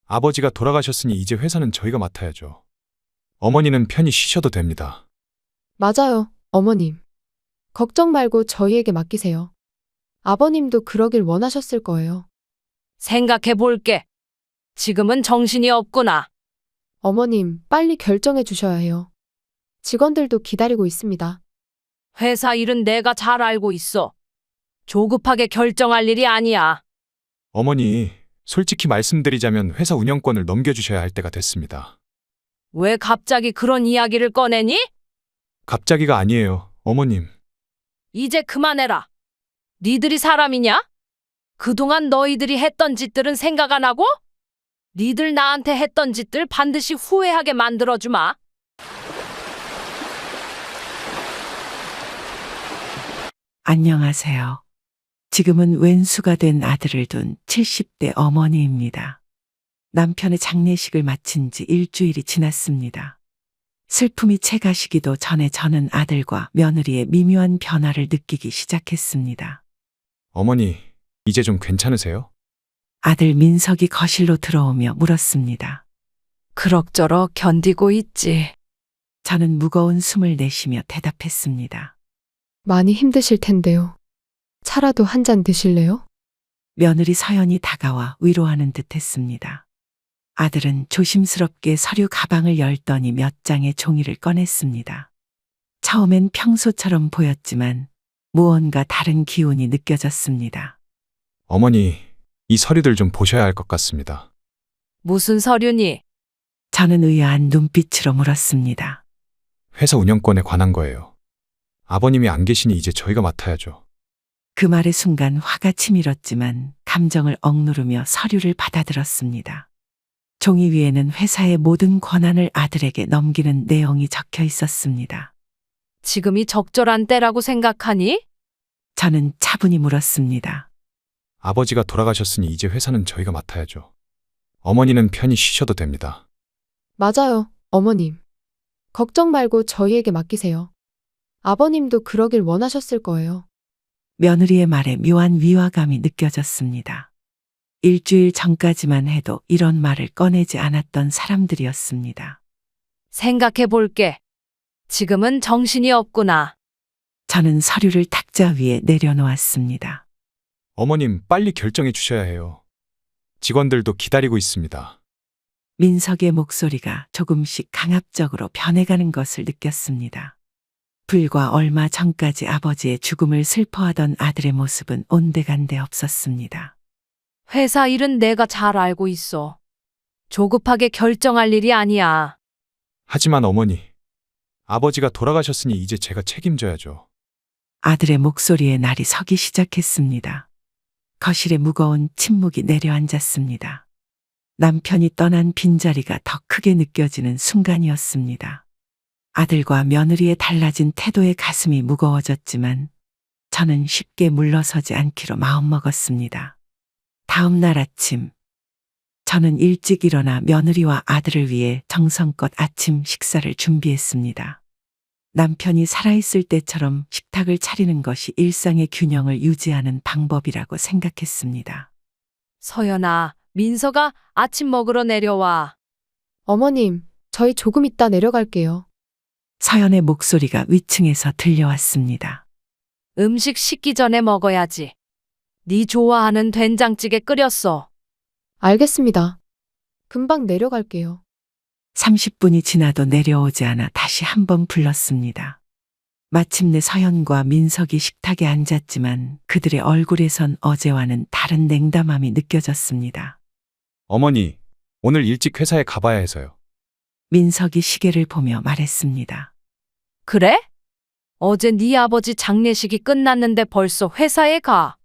아버지가 돌아가셨으니 이제 회사는 저희가 맡아야죠. 어머니는 편히 쉬셔도 됩니다. 맞아요, 어머님. 걱정 말고 저희에게 맡기세요. 아버님도 그러길 원하셨을 거예요. 생각해 볼게. 지금은 정신이 없구나. 어머님, 빨리 결정해 주셔야 해요. 직원들도 기다리고 있습니다. 회사 일은 내가 잘 알고 있어. 조급하게 결정할 일이 아니야. 어머니, 솔직히 말씀드리자면 회사 운영권을 넘겨주셔야 할 때가 됐습니다. 왜 갑자기 그런 이야기를 꺼내니? 갑자기가 아니에요, 어머님. 이제 그만해라. 니들이 사람이냐? 그동안 너희들이 했던 짓들은 생각 안 하고? 니들 나한테 했던 짓들 반드시 후회하게 만들어주마. 안녕하세요. 지금은 왼수가 된 아들을 둔 70대 어머니입니다. 남편의 장례식을 마친 지 일주일이 지났습니다. 슬픔이 채 가시기도 전에 저는 아들과 며느리의 미묘한 변화를 느끼기 시작했습니다. 어머니, 이제 좀 괜찮으세요? 아들 민석이 거실로 들어오며 물었습니다. 그럭저럭 견디고 있지. 저는 무거운 숨을 내쉬며 대답했습니다. 많이 힘드실 텐데요. 차라도 한 잔 드실래요? 며느리 서연이 다가와 위로하는 듯 했습니다. 아들은 조심스럽게 서류 가방을 열더니 몇 장의 종이를 꺼냈습니다. 처음엔 평소처럼 보였지만 무언가 다른 기운이 느껴졌습니다. 어머니, 이 서류들 좀 보셔야 할 것 같습니다. 무슨 서류니? 저는 의아한 눈빛으로 물었습니다. 회사 운영권에 관한 거예요. 아버님이 안 계시니 이제 저희가 맡아야죠. 그 말의 순간 화가 치밀었지만 감정을 억누르며 서류를 받아들었습니다. 종이 위에는 회사의 모든 권한을 아들에게 넘기는 내용이 적혀 있었습니다. 지금이 적절한 때라고 생각하니? 저는 차분히 물었습니다. 아버지가 돌아가셨으니 이제 회사는 저희가 맡아야죠. 어머니는 편히 쉬셔도 됩니다. 맞아요, 어머님. 걱정 말고 저희에게 맡기세요. 아버님도 그러길 원하셨을 거예요. 며느리의 말에 묘한 위화감이 느껴졌습니다. 일주일 전까지만 해도 이런 말을 꺼내지 않았던 사람들이었습니다. 생각해 볼게. 지금은 정신이 없구나. 저는 서류를 탁자 위에 내려놓았습니다. 어머님, 빨리 결정해 주셔야 해요. 직원들도 기다리고 있습니다. 민석의 목소리가 조금씩 강압적으로 변해가는 것을 느꼈습니다. 불과 얼마 전까지 아버지의 죽음을 슬퍼하던 아들의 모습은 온데간데 없었습니다. 회사 일은 내가 잘 알고 있어. 조급하게 결정할 일이 아니야. 하지만 어머니, 아버지가 돌아가셨으니 이제 제가 책임져야죠. 아들의 목소리에 날이 서기 시작했습니다. 거실에 무거운 침묵이 내려앉았습니다. 남편이 떠난 빈자리가 더 크게 느껴지는 순간이었습니다. 아들과 며느리의 달라진 태도에 가슴이 무거워졌지만 저는 쉽게 물러서지 않기로 마음먹었습니다. 다음 날 아침, 저는 일찍 일어나 며느리와 아들을 위해 정성껏 아침 식사를 준비했습니다. 남편이 살아있을 때처럼 식탁을 차리는 것이 일상의 균형을 유지하는 방법이라고 생각했습니다. 서연아, 민서가 아침 먹으러 내려와. 어머님, 저희 조금 있다 내려갈게요. 서연의 목소리가 위층에서 들려왔습니다. 음식 식기 전에 먹어야지. 네 좋아하는 된장찌개 끓였어. 알겠습니다. 금방 내려갈게요. 30분이 지나도 내려오지 않아 다시 한번 불렀습니다. 마침내 서연과 민석이 식탁에 앉았지만 그들의 얼굴에선 어제와는 다른 냉담함이 느껴졌습니다. 어머니, 오늘 일찍 회사에 가봐야 해서요. 민석이 시계를 보며 말했습니다. 그래? 어제 네 아버지 장례식이 끝났는데 벌써 회사에 가.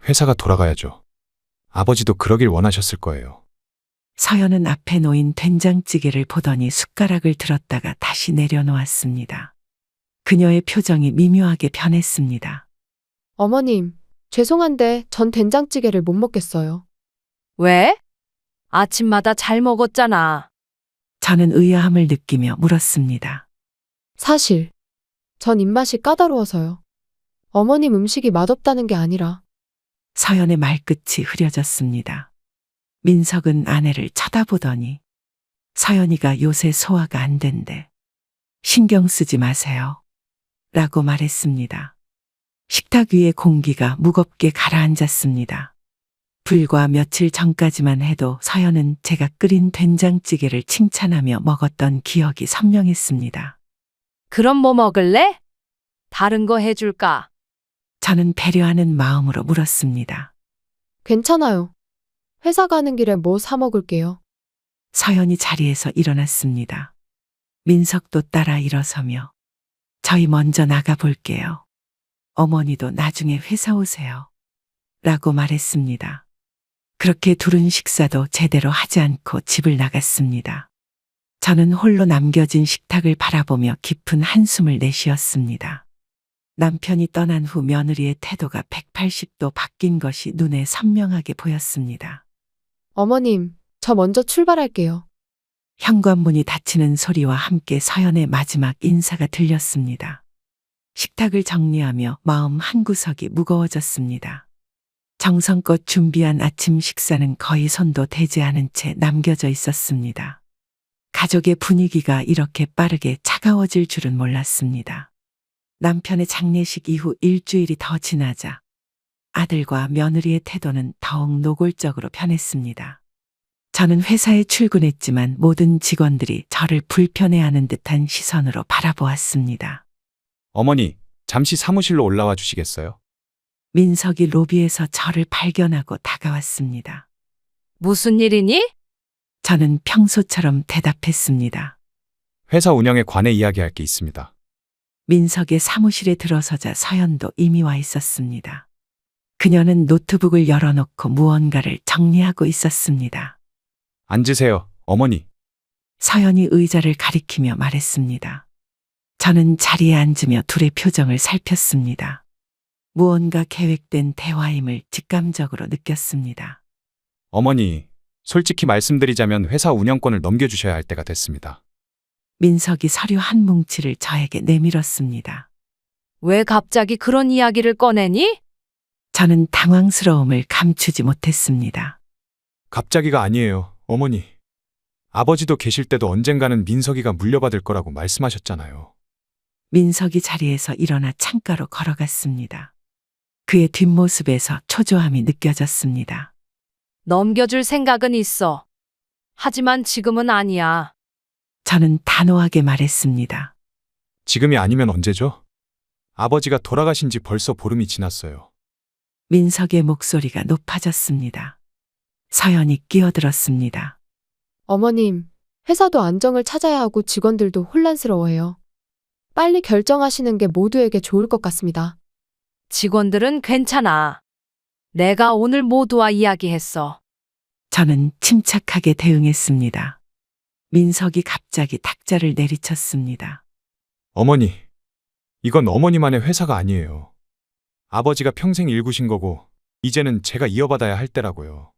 회사가 돌아가야죠. 아버지도 그러길 원하셨을 거예요. 서연은 앞에 놓인 된장찌개를 보더니 숟가락을 들었다가 다시 내려놓았습니다. 그녀의 표정이 미묘하게 변했습니다. 어머님, 죄송한데 전 된장찌개를 못 먹겠어요. 왜? 아침마다 잘 먹었잖아. 저는 의아함을 느끼며 물었습니다. 사실, 전 입맛이 까다로워서요. 어머님 음식이 맛없다는 게 아니라 서연의 말끝이 흐려졌습니다. 민석은 아내를 쳐다보더니 서연이가 요새 소화가 안 된대. 신경 쓰지 마세요. 라고 말했습니다. 식탁 위에 공기가 무겁게 가라앉았습니다. 불과 며칠 전까지만 해도 서연은 제가 끓인 된장찌개를 칭찬하며 먹었던 기억이 선명했습니다. 그럼 뭐 먹을래? 다른 거 해줄까? 저는 배려하는 마음으로 물었습니다. 괜찮아요. 회사 가는 길에 뭐 사 먹을게요. 서연이 자리에서 일어났습니다. 민석도 따라 일어서며 저희 먼저 나가 볼게요. 어머니도 나중에 회사 오세요. 라고 말했습니다. 그렇게 둘은 식사도 제대로 하지 않고 집을 나갔습니다. 저는 홀로 남겨진 식탁을 바라보며 깊은 한숨을 내쉬었습니다. 남편이 떠난 후 며느리의 태도가 180도 바뀐 것이 눈에 선명하게 보였습니다. 어머님, 저 먼저 출발할게요. 현관문이 닫히는 소리와 함께 서연의 마지막 인사가 들렸습니다. 식탁을 정리하며 마음 한구석이 무거워졌습니다. 정성껏 준비한 아침 식사는 거의 손도 대지 않은 채 남겨져 있었습니다. 가족의 분위기가 이렇게 빠르게 차가워질 줄은 몰랐습니다. 남편의 장례식 이후 일주일이 더 지나자 아들과 며느리의 태도는 더욱 노골적으로 변했습니다. 저는 회사에 출근했지만 모든 직원들이 저를 불편해하는 듯한 시선으로 바라보았습니다. 어머니, 잠시 사무실로 올라와 주시겠어요? 민석이 로비에서 저를 발견하고 다가왔습니다. 무슨 일이니? 저는 평소처럼 대답했습니다. 회사 운영에 관해 이야기할 게 있습니다. 민석의 사무실에 들어서자 서연도 이미 와 있었습니다. 그녀는 노트북을 열어놓고 무언가를 정리하고 있었습니다. 앉으세요, 어머니. 서연이 의자를 가리키며 말했습니다. 저는 자리에 앉으며 둘의 표정을 살폈습니다. 무언가 계획된 대화임을 직감적으로 느꼈습니다. 어머니, 솔직히 말씀드리자면 회사 운영권을 넘겨주셔야 할 때가 됐습니다. 민석이 서류 한 뭉치를 저에게 내밀었습니다. 왜 갑자기 그런 이야기를 꺼내니? 저는 당황스러움을 감추지 못했습니다. 갑자기가 아니에요, 어머니. 아버지도 계실 때도 언젠가는 민석이가 물려받을 거라고 말씀하셨잖아요. 민석이 자리에서 일어나 창가로 걸어갔습니다. 그의 뒷모습에서 초조함이 느껴졌습니다. 넘겨줄 생각은 있어. 하지만 지금은 아니야. 저는 단호하게 말했습니다. 지금이 아니면 언제죠? 아버지가 돌아가신 지 벌써 보름이 지났어요. 민석의 목소리가 높아졌습니다. 서연이 끼어들었습니다. 어머님, 회사도 안정을 찾아야 하고 직원들도 혼란스러워해요. 빨리 결정하시는 게 모두에게 좋을 것 같습니다. 직원들은 괜찮아. 내가 오늘 모두와 이야기했어. 저는 침착하게 대응했습니다. 민석이 갑자기 탁자를 내리쳤습니다. 어머니, 이건 어머니만의 회사가 아니에요. 아버지가 평생 일구신 거고, 이제는 제가 이어받아야 할 때라고요.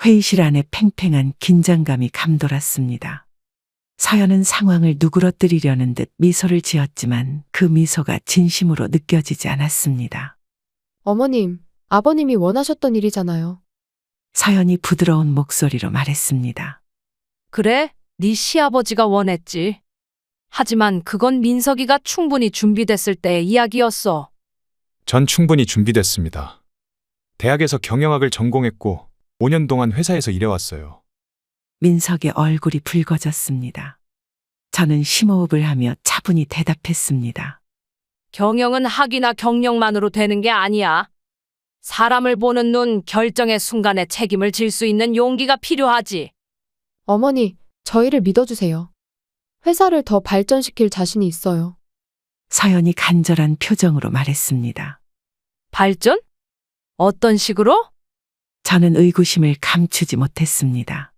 회의실 안에 팽팽한 긴장감이 감돌았습니다. 서연은 상황을 누그러뜨리려는 듯 미소를 지었지만 그 미소가 진심으로 느껴지지 않았습니다. 어머님, 아버님이 원하셨던 일이잖아요. 서연이 부드러운 목소리로 말했습니다. 그래, 네 시아버지가 원했지. 하지만 그건 민석이가 충분히 준비됐을 때의 이야기였어. 전 충분히 준비됐습니다. 대학에서 경영학을 전공했고 5년 동안 회사에서 일해왔어요. 민석의 얼굴이 붉어졌습니다. 저는 심호흡을 하며 차분히 대답했습니다. 경영은 학위나 경력만으로 되는 게 아니야. 사람을 보는 눈, 결정의 순간에 책임을 질 수 있는 용기가 필요하지. 어머니, 저희를 믿어주세요. 회사를 더 발전시킬 자신이 있어요. 서연이 간절한 표정으로 말했습니다. 발전? 어떤 식으로? 저는 의구심을 감추지 못했습니다.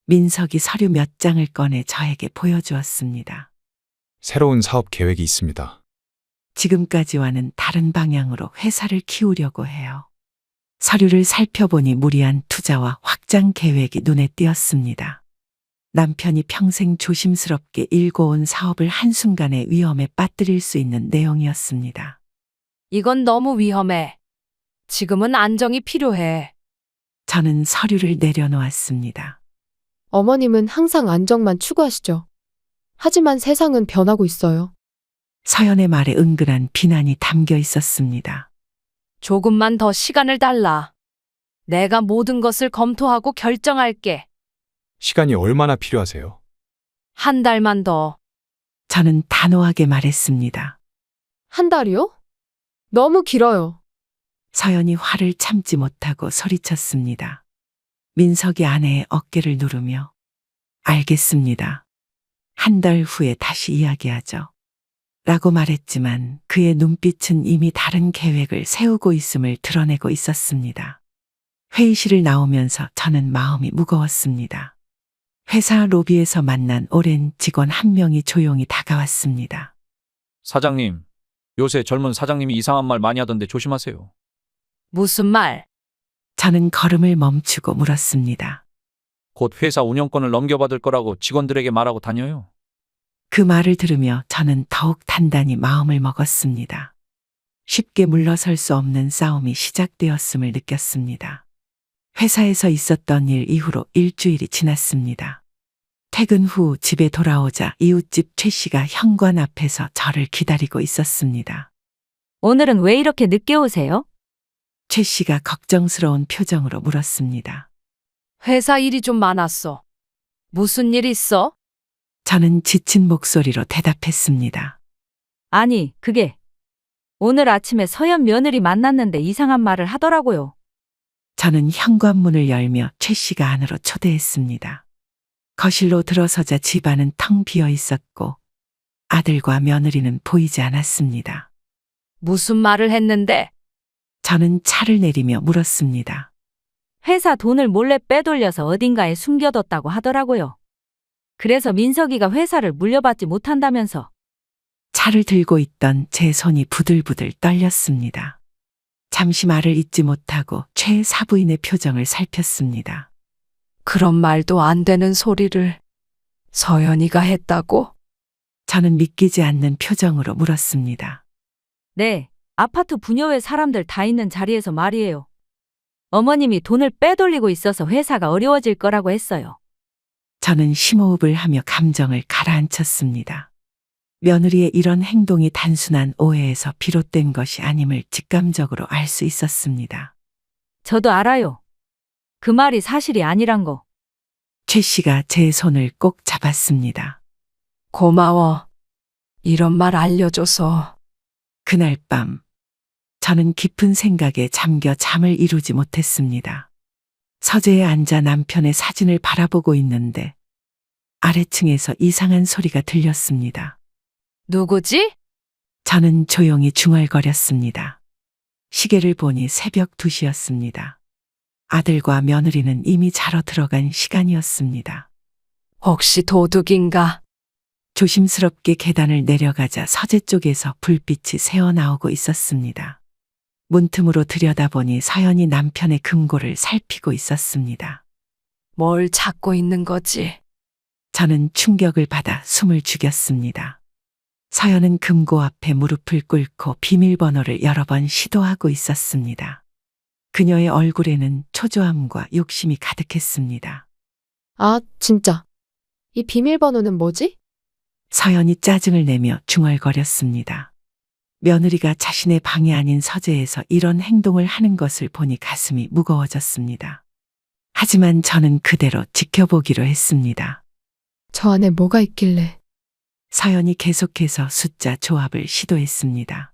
민석이 서류 몇 장을 꺼내 저에게 보여주었습니다. 새로운 사업 계획이 있습니다. 지금까지와는 다른 방향으로 회사를 키우려고 해요. 서류를 살펴보니 무리한 투자와 확장 계획이 눈에 띄었습니다. 남편이 평생 조심스럽게 일궈온 사업을 한순간에 위험에 빠뜨릴 수 있는 내용이었습니다. 이건 너무 위험해. 지금은 안정이 필요해. 저는 서류를 내려놓았습니다. 어머님은 항상 안정만 추구하시죠. 하지만 세상은 변하고 있어요. 서연의 말에 은근한 비난이 담겨 있었습니다. 조금만 더 시간을 달라. 내가 모든 것을 검토하고 결정할게. 시간이 얼마나 필요하세요? 한 달만 더. 저는 단호하게 말했습니다. 한 달이요? 너무 길어요. 서연이 화를 참지 못하고 소리쳤습니다. 민석이 아내의 어깨를 누르며 알겠습니다. 한 달 후에 다시 이야기하죠. 라고 말했지만 그의 눈빛은 이미 다른 계획을 세우고 있음을 드러내고 있었습니다. 회의실을 나오면서 저는 마음이 무거웠습니다. 회사 로비에서 만난 오랜 직원 한 명이 조용히 다가왔습니다. 사장님, 요새 젊은 사장님이 이상한 말 많이 하던데 조심하세요. 무슨 말? 저는 걸음을 멈추고 물었습니다. 곧 회사 운영권을 넘겨받을 거라고 직원들에게 말하고 다녀요. 그 말을 들으며 저는 더욱 단단히 마음을 먹었습니다. 쉽게 물러설 수 없는 싸움이 시작되었음을 느꼈습니다. 회사에서 있었던 일 이후로 일주일이 지났습니다. 퇴근 후 집에 돌아오자 이웃집 최 씨가 현관 앞에서 저를 기다리고 있었습니다. 오늘은 왜 이렇게 늦게 오세요? 최 씨가 걱정스러운 표정으로 물었습니다. 회사 일이 좀 많았어. 무슨 일 있어? 저는 지친 목소리로 대답했습니다. 아니, 그게 오늘 아침에 서연 며느리 만났는데 이상한 말을 하더라고요. 저는 현관문을 열며 최 씨가 안으로 초대했습니다. 거실로 들어서자 집안은 텅 비어 있었고 아들과 며느리는 보이지 않았습니다. 무슨 말을 했는데? 저는 차를 내리며 물었습니다. 회사 돈을 몰래 빼돌려서 어딘가에 숨겨뒀다고 하더라고요. 그래서 민석이가 회사를 물려받지 못한다면서. 차를 들고 있던 제 손이 부들부들 떨렸습니다. 잠시 말을 잇지 못하고 최 사부인의 표정을 살폈습니다. 그런 말도 안 되는 소리를 서연이가 했다고? 저는 믿기지 않는 표정으로 물었습니다. 네, 아파트 분여회 사람들 다 있는 자리에서 말이에요. 어머님이 돈을 빼돌리고 있어서 회사가 어려워질 거라고 했어요. 저는 심호흡을 하며 감정을 가라앉혔습니다. 며느리의 이런 행동이 단순한 오해에서 비롯된 것이 아님을 직감적으로 알 수 있었습니다. 저도 알아요. 그 말이 사실이 아니란 거. 최 씨가 제 손을 꼭 잡았습니다. 고마워. 이런 말 알려줘서. 그날 밤 저는 깊은 생각에 잠겨 잠을 이루지 못했습니다. 서재에 앉아 남편의 사진을 바라보고 있는데 아래층에서 이상한 소리가 들렸습니다. 누구지? 저는 조용히 중얼거렸습니다. 시계를 보니 새벽 2시였습니다. 아들과 며느리는 이미 자러 들어간 시간이었습니다. 혹시 도둑인가? 조심스럽게 계단을 내려가자 서재 쪽에서 불빛이 새어나오고 있었습니다. 문틈으로 들여다보니 서연이 남편의 금고를 살피고 있었습니다. 뭘 찾고 있는 거지? 저는 충격을 받아 숨을 죽였습니다. 서연은 금고 앞에 무릎을 꿇고 비밀번호를 여러 번 시도하고 있었습니다. 그녀의 얼굴에는 초조함과 욕심이 가득했습니다. 아, 진짜. 이 비밀번호는 뭐지? 서연이 짜증을 내며 중얼거렸습니다. 며느리가 자신의 방이 아닌 서재에서 이런 행동을 하는 것을 보니 가슴이 무거워졌습니다. 하지만 저는 그대로 지켜보기로 했습니다. 저 안에 뭐가 있길래. 서연이 계속해서 숫자 조합을 시도했습니다.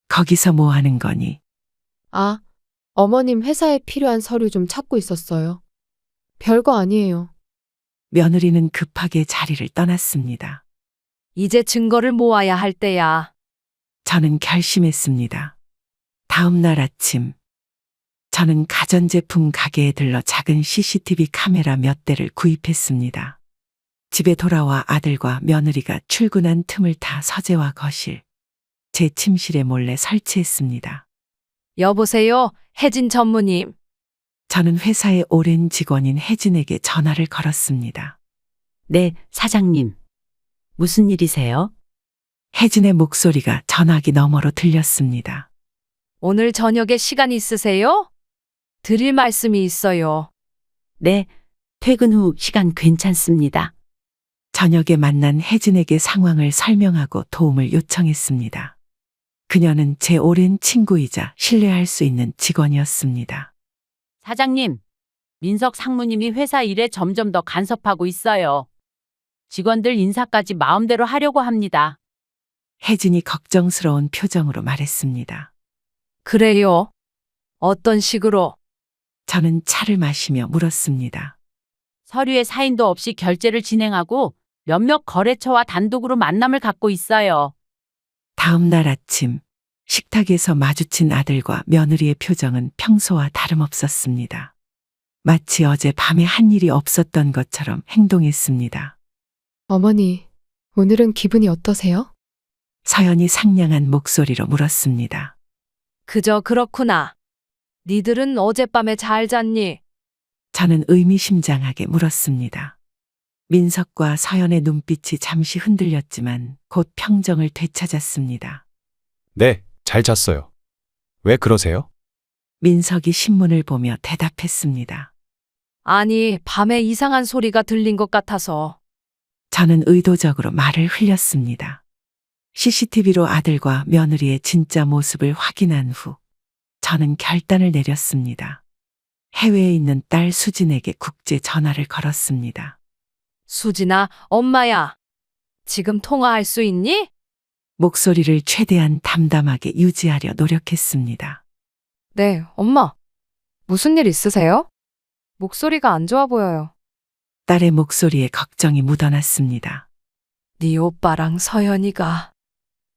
거기서 뭐 하는 거니? 아, 어머님 회사에 필요한 서류 좀 찾고 있었어요. 별거 아니에요. 며느리는 급하게 자리를 떠났습니다. 이제 증거를 모아야 할 때야. 저는 결심했습니다. 다음 날 아침, 저는 가전제품 가게에 들러 작은 CCTV 카메라 몇 대를 구입했습니다. 집에 돌아와 아들과 며느리가 출근한 틈을 타 서재와 거실, 제 침실에 몰래 설치했습니다. 여보세요, 혜진 전무님. 저는 회사의 오랜 직원인 혜진에게 전화를 걸었습니다. 네, 사장님. 무슨 일이세요? 혜진의 목소리가 전화기 너머로 들렸습니다. 오늘 저녁에 시간 있으세요? 드릴 말씀이 있어요. 네, 퇴근 후 시간 괜찮습니다. 저녁에 만난 혜진에게 상황을 설명하고 도움을 요청했습니다. 그녀는 제 오랜 친구이자 신뢰할 수 있는 직원이었습니다. 사장님, 민석 상무님이 회사 일에 점점 더 간섭하고 있어요. 직원들 인사까지 마음대로 하려고 합니다. 혜진이 걱정스러운 표정으로 말했습니다. 그래요? 어떤 식으로? 저는 차를 마시며 물었습니다. 서류에 사인도 없이 결제를 진행하고 몇몇 거래처와 단독으로 만남을 갖고 있어요. 다음 날 아침 식탁에서 마주친 아들과 며느리의 표정은 평소와 다름없었습니다. 마치 어제 밤에 한 일이 없었던 것처럼 행동했습니다. 어머니, 오늘은 기분이 어떠세요? 서연이 상냥한 목소리로 물었습니다. 그저 그렇구나. 니들은 어젯밤에 잘 잤니? 저는 의미심장하게 물었습니다. 민석과 서연의 눈빛이 잠시 흔들렸지만 곧 평정을 되찾았습니다. 네, 잘 잤어요. 왜 그러세요? 민석이 신문을 보며 대답했습니다. 아니, 밤에 이상한 소리가 들린 것 같아서. 저는 의도적으로 말을 흘렸습니다. CCTV로 아들과 며느리의 진짜 모습을 확인한 후 저는 결단을 내렸습니다. 해외에 있는 딸 수진에게 국제 전화를 걸었습니다. 수진아, 엄마야. 지금 통화할 수 있니? 목소리를 최대한 담담하게 유지하려 노력했습니다. 네, 엄마. 무슨 일 있으세요? 목소리가 안 좋아 보여요. 딸의 목소리에 걱정이 묻어났습니다. 네 오빠랑 서연이가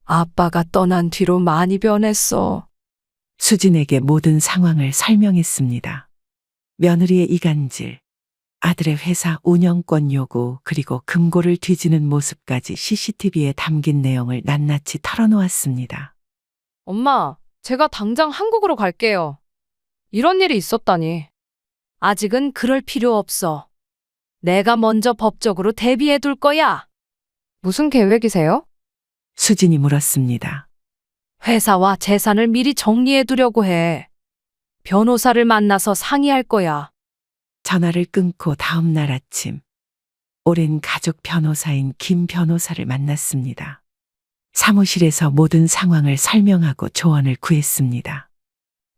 아빠가 떠난 뒤로 많이 변했어. 수진에게 모든 상황을 설명했습니다. 며느리의 이간질, 아들의 회사 운영권 요구, 그리고 금고를 뒤지는 모습까지 CCTV에 담긴 내용을 낱낱이 털어놓았습니다. 엄마, 제가 당장 한국으로 갈게요. 이런 일이 있었다니. 아직은 그럴 필요 없어. 내가 먼저 법적으로 대비해 둘 거야. 무슨 계획이세요? 수진이 물었습니다. 회사와 재산을 미리 정리해 두려고 해. 변호사를 만나서 상의할 거야. 전화를 끊고 다음 날 아침, 오랜 가족 변호사인 김 변호사를 만났습니다. 사무실에서 모든 상황을 설명하고 조언을 구했습니다.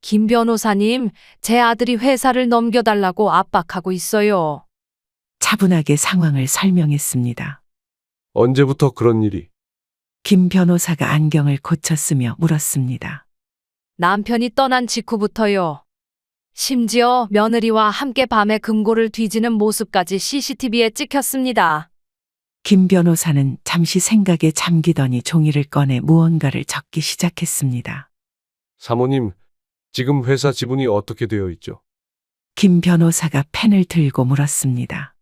김 변호사님, 제 아들이 회사를 넘겨달라고 압박하고 있어요. 차분하게 상황을 설명했습니다. 언제부터 그런 일이? 김 변호사가 안경을 고쳤으며 물었습니다. 남편이 떠난 직후부터요. 심지어 며느리와 함께 밤에 금고를 뒤지는 모습까지 CCTV에 찍혔습니다. 김 변호사는 잠시 생각에 잠기더니 종이를 꺼내 무언가를 적기 시작했습니다. 사모님, 지금 회사 지분이 어떻게 되어 있죠? 김 변호사가 펜을 들고 물었습니다.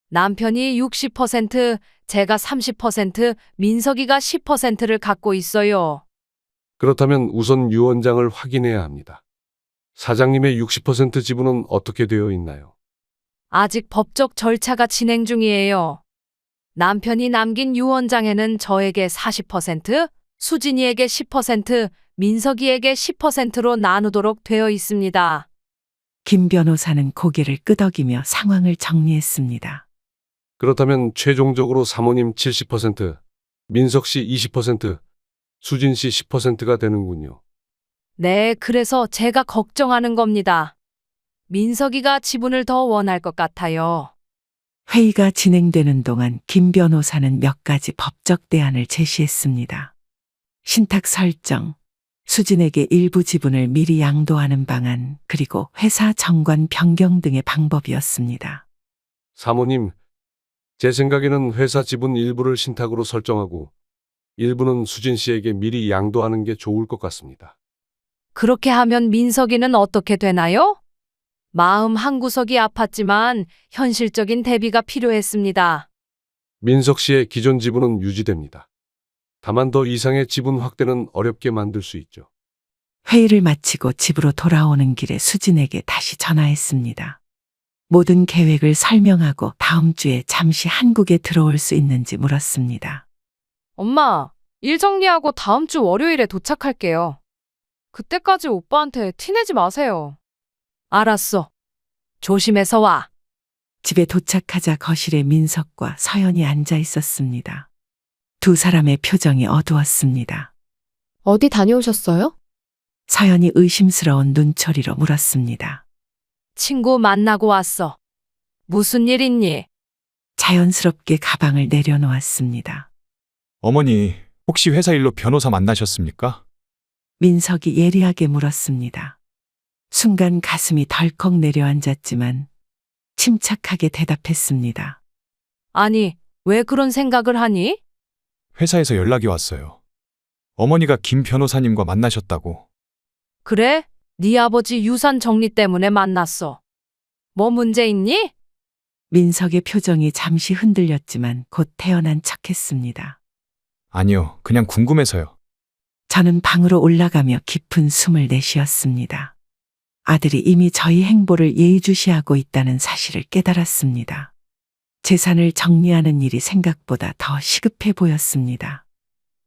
남편이 60%, 제가 30%, 민석이가 10%를 갖고 있어요. 그렇다면 우선 유 원장을 확인해야 합니다. 사장님의 60% 지분은 어떻게 되어 있나요? 아직 법적 절차가 진행 중이에요. 남편이 남긴 유언장에는 저에게 40%, 수진이에게 10%, 민석이에게 10%로 나누도록 되어 있습니다. 김 변호사는 고개를 끄덕이며 상황을 정리했습니다. 그렇다면 최종적으로 사모님 70%, 민석 씨 20%, 수진 씨 10%가 되는군요. 네, 그래서 제가 걱정하는 겁니다. 민석이가 지분을 더 원할 것 같아요. 회의가 진행되는 동안 김 변호사는 몇 가지 법적 대안을 제시했습니다. 신탁 설정, 수진에게 일부 지분을 미리 양도하는 방안, 그리고 회사 정관 변경 등의 방법이었습니다. 사모님, 제 생각에는 회사 지분 일부를 신탁으로 설정하고 일부는 수진 씨에게 미리 양도하는 게 좋을 것 같습니다. 그렇게 하면 민석이는 어떻게 되나요? 마음 한구석이 아팠지만 현실적인 대비가 필요했습니다. 민석 씨의 기존 지분은 유지됩니다. 다만 더 이상의 지분 확대는 어렵게 만들 수 있죠. 회의를 마치고 집으로 돌아오는 길에 수진에게 다시 전화했습니다. 모든 계획을 설명하고 다음 주에 잠시 한국에 들어올 수 있는지 물었습니다. 엄마, 일 정리하고 다음 주 월요일에 도착할게요. 그때까지 오빠한테 티내지 마세요. 알았어. 조심해서 와. 집에 도착하자 거실에 민석과 서연이 앉아 있었습니다. 두 사람의 표정이 어두웠습니다. 어디 다녀오셨어요? 서연이 의심스러운 눈초리로 물었습니다. 친구 만나고 왔어. 무슨 일 있니? 자연스럽게 가방을 내려놓았습니다. 어머니, 혹시 회사 일로 변호사 만나셨습니까? 민석이 예리하게 물었습니다. 순간 가슴이 덜컥 내려앉았지만 침착하게 대답했습니다. 아니, 왜 그런 생각을 하니? 회사에서 연락이 왔어요. 어머니가 김 변호사님과 만나셨다고. 그래? 네 아버지 유산 정리 때문에 만났어. 뭐 문제 있니? 민석의 표정이 잠시 흔들렸지만 곧 태연한 척했습니다. 아니요, 그냥 궁금해서요. 저는 방으로 올라가며 깊은 숨을 내쉬었습니다. 아들이 이미 저희 행보를 예의주시하고 있다는 사실을 깨달았습니다. 재산을 정리하는 일이 생각보다 더 시급해 보였습니다.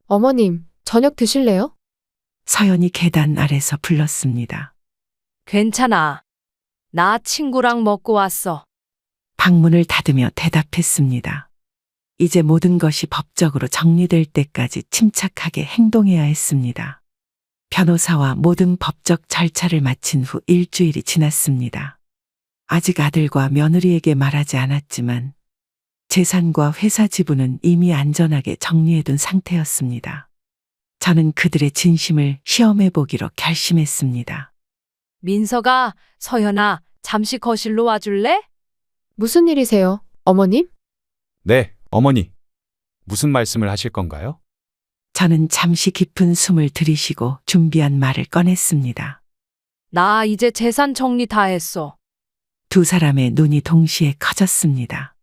어머님, 저녁 드실래요? 서연이 계단 아래서 불렀습니다. 괜찮아. 나 친구랑 먹고 왔어. 방문을 닫으며 대답했습니다. 이제 모든 것이 법적으로 정리될 때까지 침착하게 행동해야 했습니다. 변호사와 모든 법적 절차를 마친 후 일주일이 지났습니다. 아직 아들과 며느리에게 말하지 않았지만 재산과 회사 지분은 이미 안전하게 정리해둔 상태였습니다. 저는 그들의 진심을 시험해 보기로 결심했습니다. 민서가, 서연아, 잠시 거실로 와줄래? 무슨 일이세요, 어머님? 네, 어머니. 무슨 말씀을 하실 건가요? 저는 잠시 깊은 숨을 들이쉬고 준비한 말을 꺼냈습니다. 나 이제 재산 정리 다 했어. 두 사람의 눈이 동시에 커졌습니다.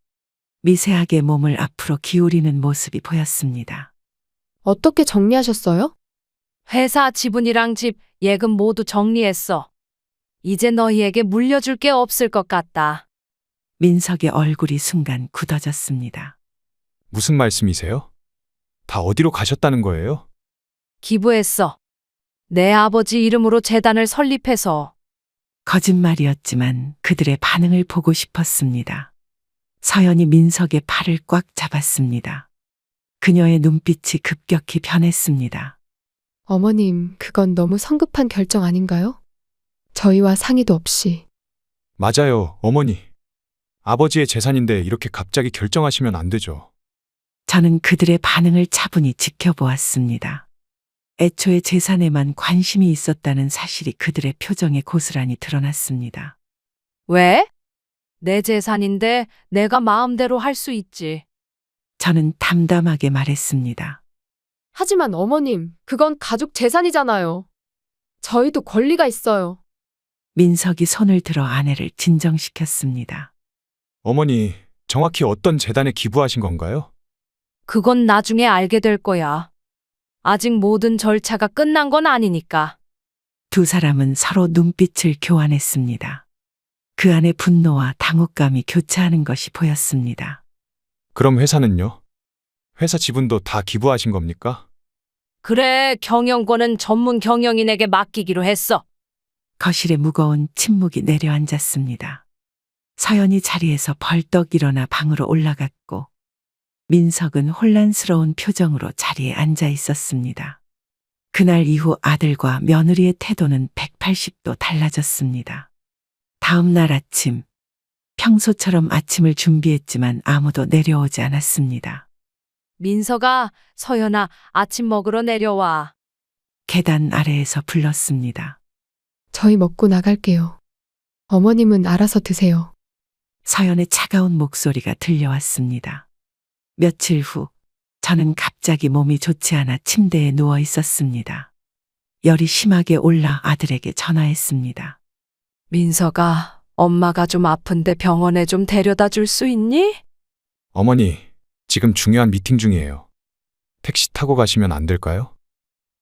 미세하게 몸을 앞으로 기울이는 모습이 보였습니다. 어떻게 정리하셨어요? 회사 지분이랑 집, 예금 모두 정리했어. 이제 너희에게 물려줄 게 없을 것 같다. 민석의 얼굴이 순간 굳어졌습니다. 무슨 말씀이세요? 다 어디로 가셨다는 거예요? 기부했어. 내 아버지 이름으로 재단을 설립해서. 거짓말이었지만 그들의 반응을 보고 싶었습니다. 서연이 민석의 팔을 꽉 잡았습니다. 그녀의 눈빛이 급격히 변했습니다. 어머님, 그건 너무 성급한 결정 아닌가요? 저희와 상의도 없이. 맞아요, 어머니. 아버지의 재산인데 이렇게 갑자기 결정하시면 안 되죠. 저는 그들의 반응을 차분히 지켜보았습니다. 애초에 재산에만 관심이 있었다는 사실이 그들의 표정에 고스란히 드러났습니다. 왜? 내 재산인데 내가 마음대로 할 수 있지. 저는 담담하게 말했습니다. 하지만 어머님, 그건 가족 재산이잖아요. 저희도 권리가 있어요. 민석이 손을 들어 아내를 진정시켰습니다. 어머니, 정확히 어떤 재단에 기부하신 건가요? 그건 나중에 알게 될 거야. 아직 모든 절차가 끝난 건 아니니까. 두 사람은 서로 눈빛을 교환했습니다. 그 안에 분노와 당혹감이 교차하는 것이 보였습니다. 그럼 회사는요? 회사 지분도 다 기부하신 겁니까? 그래, 경영권은 전문 경영인에게 맡기기로 했어. 거실에 무거운 침묵이 내려앉았습니다. 서연이 자리에서 벌떡 일어나 방으로 올라갔고 민석은 혼란스러운 표정으로 자리에 앉아 있었습니다. 그날 이후 아들과 며느리의 태도는 180도 달라졌습니다. 다음 날 아침, 평소처럼 아침을 준비했지만 아무도 내려오지 않았습니다. 민서가, 서연아, 아침 먹으러 내려와. 계단 아래에서 불렀습니다. 저희 먹고 나갈게요. 어머님은 알아서 드세요. 서연의 차가운 목소리가 들려왔습니다. 며칠 후, 저는 갑자기 몸이 좋지 않아 침대에 누워 있었습니다. 열이 심하게 올라 아들에게 전화했습니다. 민서가, 엄마가 좀 아픈데 병원에 좀 데려다 줄 수 있니? 어머니, 지금 중요한 미팅 중이에요. 택시 타고 가시면 안 될까요?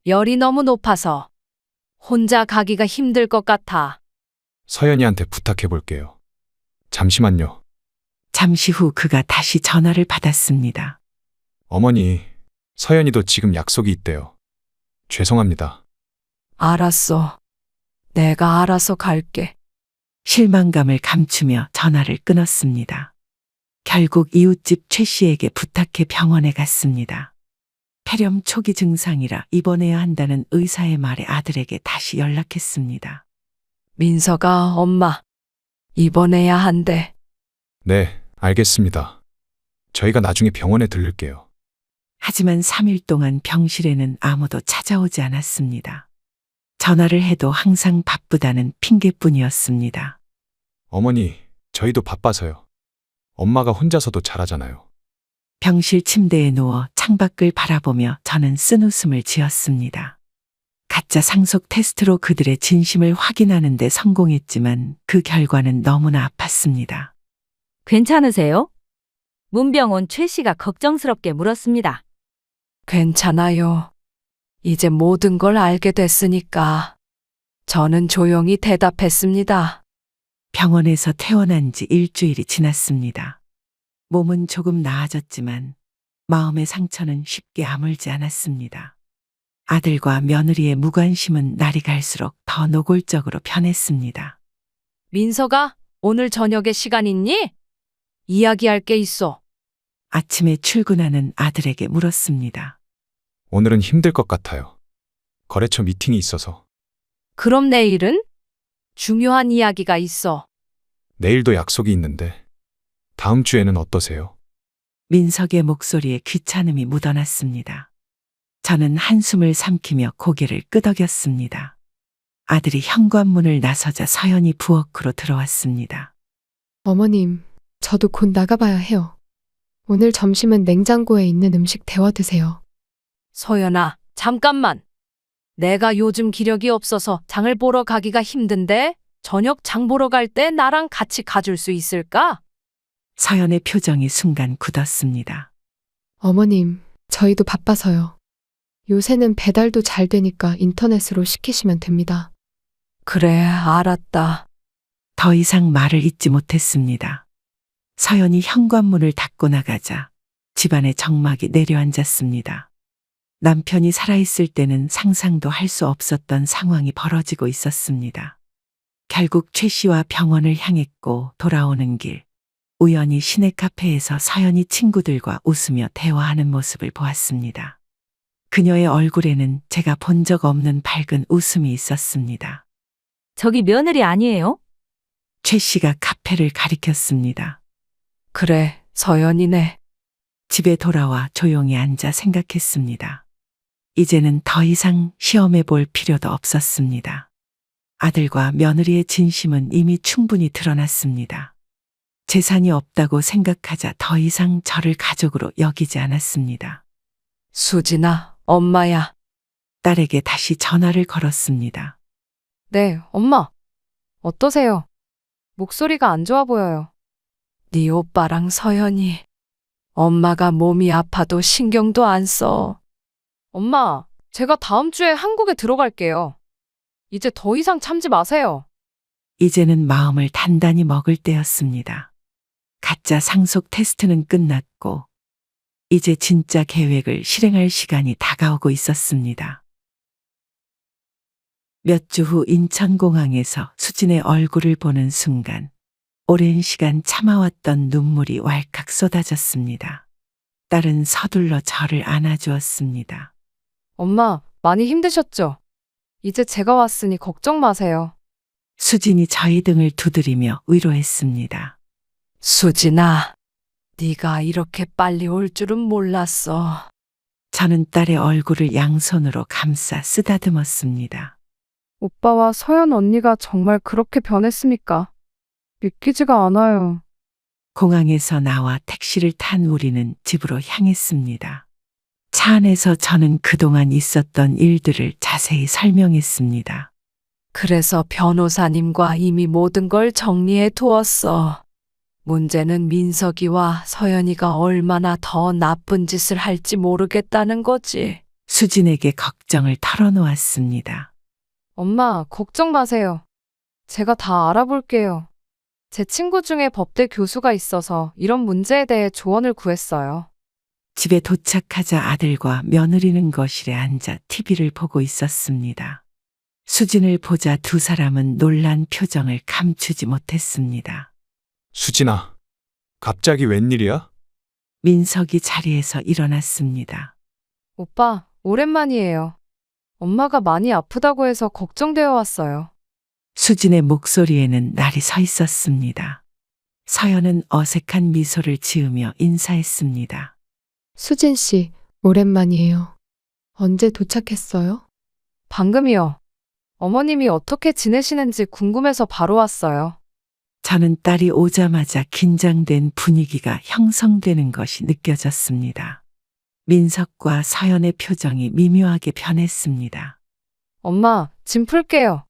열이 너무 높아서 혼자 가기가 힘들 것 같아. 서연이한테 부탁해 볼게요. 잠시만요. 잠시 후 그가 다시 전화를 받았습니다. 어머니, 서연이도 지금 약속이 있대요. 죄송합니다. 알았어. 내가 알아서 갈게. 실망감을 감추며 전화를 끊었습니다. 결국 이웃집 최 씨에게 부탁해 병원에 갔습니다. 폐렴 초기 증상이라 입원해야 한다는 의사의 말에 아들에게 다시 연락했습니다. 민서가 엄마 입원해야 한대. 네, 알겠습니다. 저희가 나중에 병원에 들를게요. 하지만 3일 동안 병실에는 아무도 찾아오지 않았습니다. 전화를 해도 항상 바쁘다는 핑계뿐이었습니다. 어머니, 저희도 바빠서요. 엄마가 혼자서도 잘하잖아요. 병실 침대에 누워 창밖을 바라보며 저는 쓴웃음을 지었습니다. 가짜 상속 테스트로 그들의 진심을 확인하는 데 성공했지만 그 결과는 너무나 아팠습니다. 괜찮으세요? 문병 온 최 씨가 걱정스럽게 물었습니다. 괜찮아요. 이제 모든 걸 알게 됐으니까. 저는 조용히 대답했습니다. 병원에서 퇴원한 지 일주일이 지났습니다. 몸은 조금 나아졌지만 마음의 상처는 쉽게 아물지 않았습니다. 아들과 며느리의 무관심은 날이 갈수록 더 노골적으로 변했습니다. 민서가 오늘 저녁에 시간 있니? 이야기할 게 있어. 아침에 출근하는 아들에게 물었습니다. 오늘은 힘들 것 같아요. 거래처 미팅이 있어서. 그럼 내일은? 중요한 이야기가 있어. 내일도 약속이 있는데. 다음 주에는 어떠세요? 민석의 목소리에 귀찮음이 묻어났습니다. 저는 한숨을 삼키며 고개를 끄덕였습니다. 아들이 현관문을 나서자 서연이 부엌으로 들어왔습니다. 어머님, 저도 곧 나가봐야 해요. 오늘 점심은 냉장고에 있는 음식 데워 드세요. 서연아, 잠깐만. 내가 요즘 기력이 없어서 장을 보러 가기가 힘든데 저녁 장 보러 갈 때 나랑 같이 가줄 수 있을까? 서연의 표정이 순간 굳었습니다. 어머님, 저희도 바빠서요. 요새는 배달도 잘 되니까 인터넷으로 시키시면 됩니다. 그래, 알았다. 더 이상 말을 잇지 못했습니다. 서연이 현관문을 닫고 나가자 집안에 정막이 내려앉았습니다. 남편이 살아있을 때는 상상도 할 수 없었던 상황이 벌어지고 있었습니다. 결국 최 씨와 병원을 향했고 돌아오는 길, 우연히 시내 카페에서 서연이 친구들과 웃으며 대화하는 모습을 보았습니다. 그녀의 얼굴에는 제가 본 적 없는 밝은 웃음이 있었습니다. 저기 며느리 아니에요? 최 씨가 카페를 가리켰습니다. 그래, 서연이네. 집에 돌아와 조용히 앉아 생각했습니다. 이제는 더 이상 시험해 볼 필요도 없었습니다. 아들과 며느리의 진심은 이미 충분히 드러났습니다. 재산이 없다고 생각하자 더 이상 저를 가족으로 여기지 않았습니다. 수진아, 엄마야. 딸에게 다시 전화를 걸었습니다. 네, 엄마. 어떠세요? 목소리가 안 좋아 보여요. 네 오빠랑 서연이. 엄마가 몸이 아파도 신경도 안 써. 엄마, 제가 다음 주에 한국에 들어갈게요. 이제 더 이상 참지 마세요. 이제는 마음을 단단히 먹을 때였습니다. 가짜 상속 테스트는 끝났고 이제 진짜 계획을 실행할 시간이 다가오고 있었습니다. 몇 주 후 인천공항에서 수진의 얼굴을 보는 순간 오랜 시간 참아왔던 눈물이 왈칵 쏟아졌습니다. 딸은 서둘러 저를 안아주었습니다. 엄마, 많이 힘드셨죠? 이제 제가 왔으니 걱정 마세요. 수진이 저희 등을 두드리며 위로했습니다. 수진아, 네가 이렇게 빨리 올 줄은 몰랐어. 저는 딸의 얼굴을 양손으로 감싸 쓰다듬었습니다. 오빠와 서연 언니가 정말 그렇게 변했습니까? 믿기지가 않아요. 공항에서 나와 택시를 탄 우리는 집으로 향했습니다. 차 안에서 저는 그동안 있었던 일들을 자세히 설명했습니다. 그래서 변호사님과 이미 모든 걸 정리해 두었어. 문제는 민석이와 서연이가 얼마나 더 나쁜 짓을 할지 모르겠다는 거지. 수진에게 걱정을 털어놓았습니다. 엄마, 걱정 마세요. 제가 다 알아볼게요. 제 친구 중에 법대 교수가 있어서 이런 문제에 대해 조언을 구했어요. 집에 도착하자 아들과 며느리는 거실에 앉아 TV를 보고 있었습니다. 수진을 보자 두 사람은 놀란 표정을 감추지 못했습니다. 수진아, 갑자기 웬일이야? 민석이 자리에서 일어났습니다. 오빠, 오랜만이에요. 엄마가 많이 아프다고 해서 걱정되어 왔어요. 수진의 목소리에는 날이 서 있었습니다. 서연은 어색한 미소를 지으며 인사했습니다. 수진 씨, 오랜만이에요. 언제 도착했어요? 방금이요. 어머님이 어떻게 지내시는지 궁금해서 바로 왔어요. 저는 딸이 오자마자 긴장된 분위기가 형성되는 것이 느껴졌습니다. 민석과 서연의 표정이 미묘하게 변했습니다. 엄마, 짐 풀게요.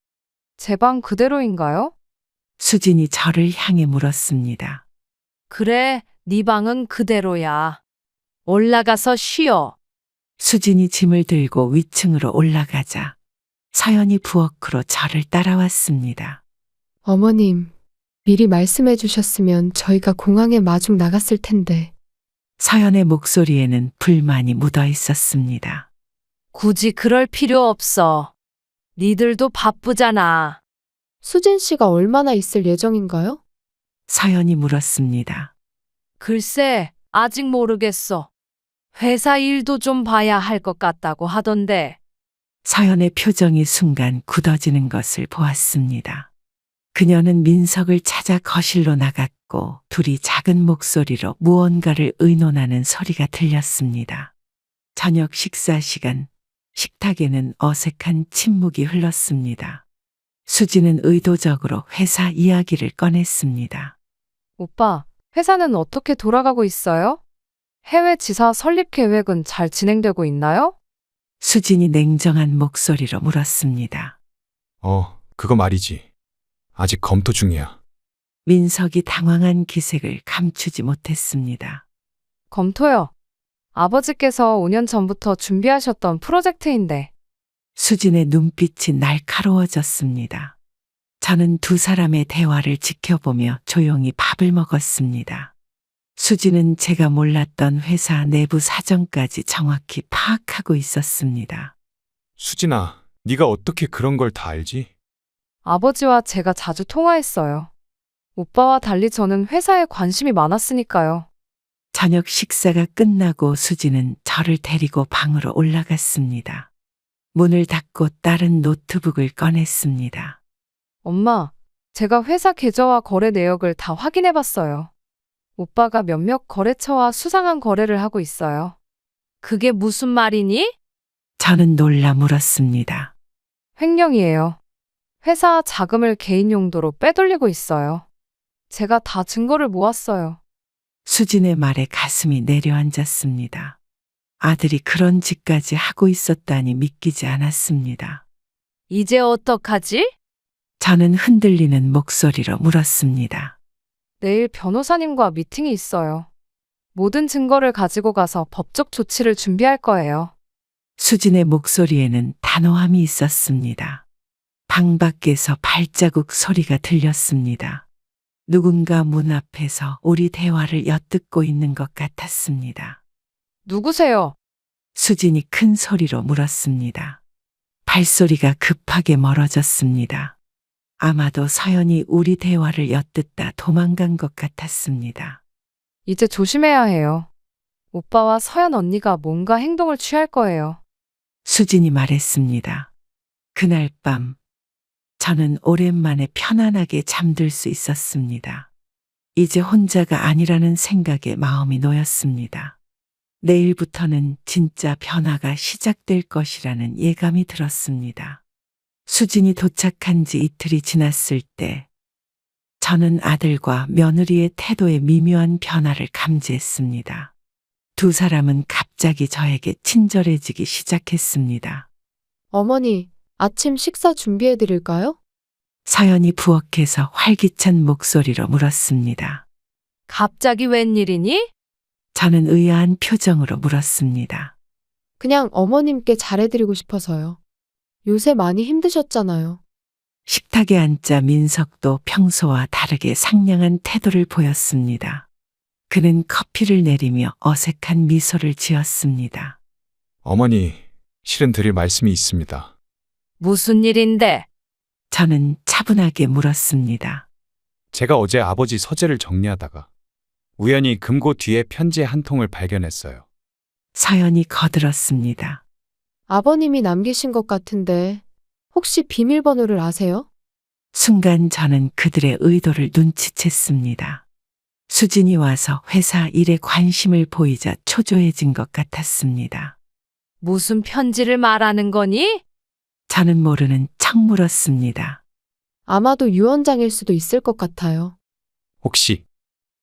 제 방 그대로인가요? 수진이 저를 향해 물었습니다. 그래, 네 방은 그대로야. 올라가서 쉬어. 수진이 짐을 들고 위층으로 올라가자 서연이 부엌으로 저를 따라왔습니다. 어머님, 미리 말씀해 주셨으면 저희가 공항에 마중 나갔을 텐데. 서연의 목소리에는 불만이 묻어 있었습니다. 굳이 그럴 필요 없어. 니들도 바쁘잖아. 수진 씨가 얼마나 있을 예정인가요? 서연이 물었습니다. 글쎄, 아직 모르겠어. 회사 일도 좀 봐야 할 것 같다고 하던데. 서연의 표정이 순간 굳어지는 것을 보았습니다. 그녀는 민석을 찾아 거실로 나갔고 둘이 작은 목소리로 무언가를 의논하는 소리가 들렸습니다. 저녁 식사 시간, 식탁에는 어색한 침묵이 흘렀습니다. 수지는 의도적으로 회사 이야기를 꺼냈습니다. 오빠, 회사는 어떻게 돌아가고 있어요? 해외 지사 설립 계획은 잘 진행되고 있나요? 수진이 냉정한 목소리로 물었습니다. 그거 말이지. 아직 검토 중이야. 민석이 당황한 기색을 감추지 못했습니다. 검토요. 아버지께서 5년 전부터 준비하셨던 프로젝트인데. 수진의 눈빛이 날카로워졌습니다. 저는 두 사람의 대화를 지켜보며 조용히 밥을 먹었습니다. 수진은 제가 몰랐던 회사 내부 사정까지 정확히 파악하고 있었습니다. 수진아, 네가 어떻게 그런 걸 다 알지? 아버지와 제가 자주 통화했어요. 오빠와 달리 저는 회사에 관심이 많았으니까요. 저녁 식사가 끝나고 수진은 저를 데리고 방으로 올라갔습니다. 문을 닫고 딸은 노트북을 꺼냈습니다. 엄마, 제가 회사 계좌와 거래 내역을 다 확인해 봤어요. 오빠가 몇몇 거래처와 수상한 거래를 하고 있어요. 그게 무슨 말이니? 저는 놀라 물었습니다. 횡령이에요. 회사 자금을 개인 용도로 빼돌리고 있어요. 제가 다 증거를 모았어요. 수진의 말에 가슴이 내려앉았습니다. 아들이 그런 짓까지 하고 있었다니 믿기지 않았습니다. 이제 어떡하지? 저는 흔들리는 목소리로 물었습니다. 내일 변호사님과 미팅이 있어요. 모든 증거를 가지고 가서 법적 조치를 준비할 거예요. 수진의 목소리에는 단호함이 있었습니다. 방 밖에서 발자국 소리가 들렸습니다. 누군가 문 앞에서 우리 대화를 엿듣고 있는 것 같았습니다. 누구세요? 수진이 큰 소리로 물었습니다. 발소리가 급하게 멀어졌습니다. 아마도 서연이 우리 대화를 엿듣다 도망간 것 같았습니다. 이제 조심해야 해요. 오빠와 서연 언니가 뭔가 행동을 취할 거예요. 수진이 말했습니다. 그날 밤 저는 오랜만에 편안하게 잠들 수 있었습니다. 이제 혼자가 아니라는 생각에 마음이 놓였습니다. 내일부터는 진짜 변화가 시작될 것이라는 예감이 들었습니다. 수진이 도착한 지 이틀이 지났을 때 저는 아들과 며느리의 태도에 미묘한 변화를 감지했습니다. 두 사람은 갑자기 저에게 친절해지기 시작했습니다. 어머니, 아침 식사 준비해 드릴까요? 서연이 부엌에서 활기찬 목소리로 물었습니다. 갑자기 웬일이니? 저는 의아한 표정으로 물었습니다. 그냥 어머님께 잘해드리고 싶어서요. 요새 많이 힘드셨잖아요. 식탁에 앉자 민석도 평소와 다르게 상냥한 태도를 보였습니다. 그는 커피를 내리며 어색한 미소를 지었습니다. 어머니, 실은 드릴 말씀이 있습니다. 무슨 일인데? 저는 차분하게 물었습니다. 제가 어제 아버지 서재를 정리하다가 우연히 금고 뒤에 편지 한 통을 발견했어요. 서연이 거들었습니다. 아버님이 남기신 것 같은데 혹시 비밀번호를 아세요? 순간 저는 그들의 의도를 눈치챘습니다. 수진이 와서 회사 일에 관심을 보이자 초조해진 것 같았습니다. 무슨 편지를 말하는 거니? 저는 모르는 척 물었습니다. 아마도 유언장일 수도 있을 것 같아요. 혹시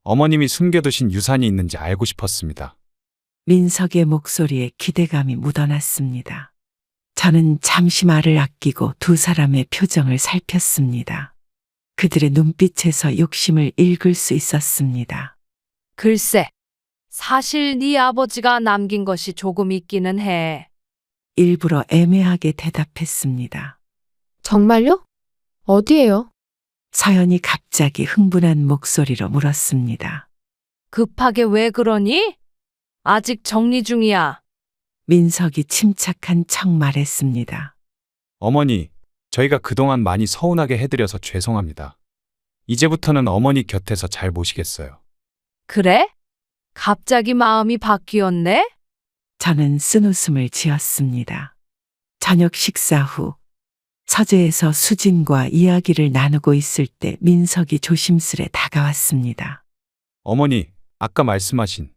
어머님이 숨겨두신 유산이 있는지 알고 싶었습니다. 민석의 목소리에 기대감이 묻어났습니다. 저는 잠시 말을 아끼고 두 사람의 표정을 살폈습니다. 그들의 눈빛에서 욕심을 읽을 수 있었습니다. 글쎄, 사실 네 아버지가 남긴 것이 조금 있기는 해. 일부러 애매하게 대답했습니다. 정말요? 어디에요? 서연이 갑자기 흥분한 목소리로 물었습니다. 급하게 왜 그러니? 아직 정리 중이야. 민석이 침착한 척 말했습니다. 어머니, 저희가 그동안 많이 서운하게 해드려서 죄송합니다. 이제부터는 어머니 곁에서 잘 모시겠어요. 그래? 갑자기 마음이 바뀌었네? 저는 쓴웃음을 지었습니다. 저녁 식사 후 서재에서 수진과 이야기를 나누고 있을 때 민석이 조심스레 다가왔습니다. 어머니, 아까 말씀하신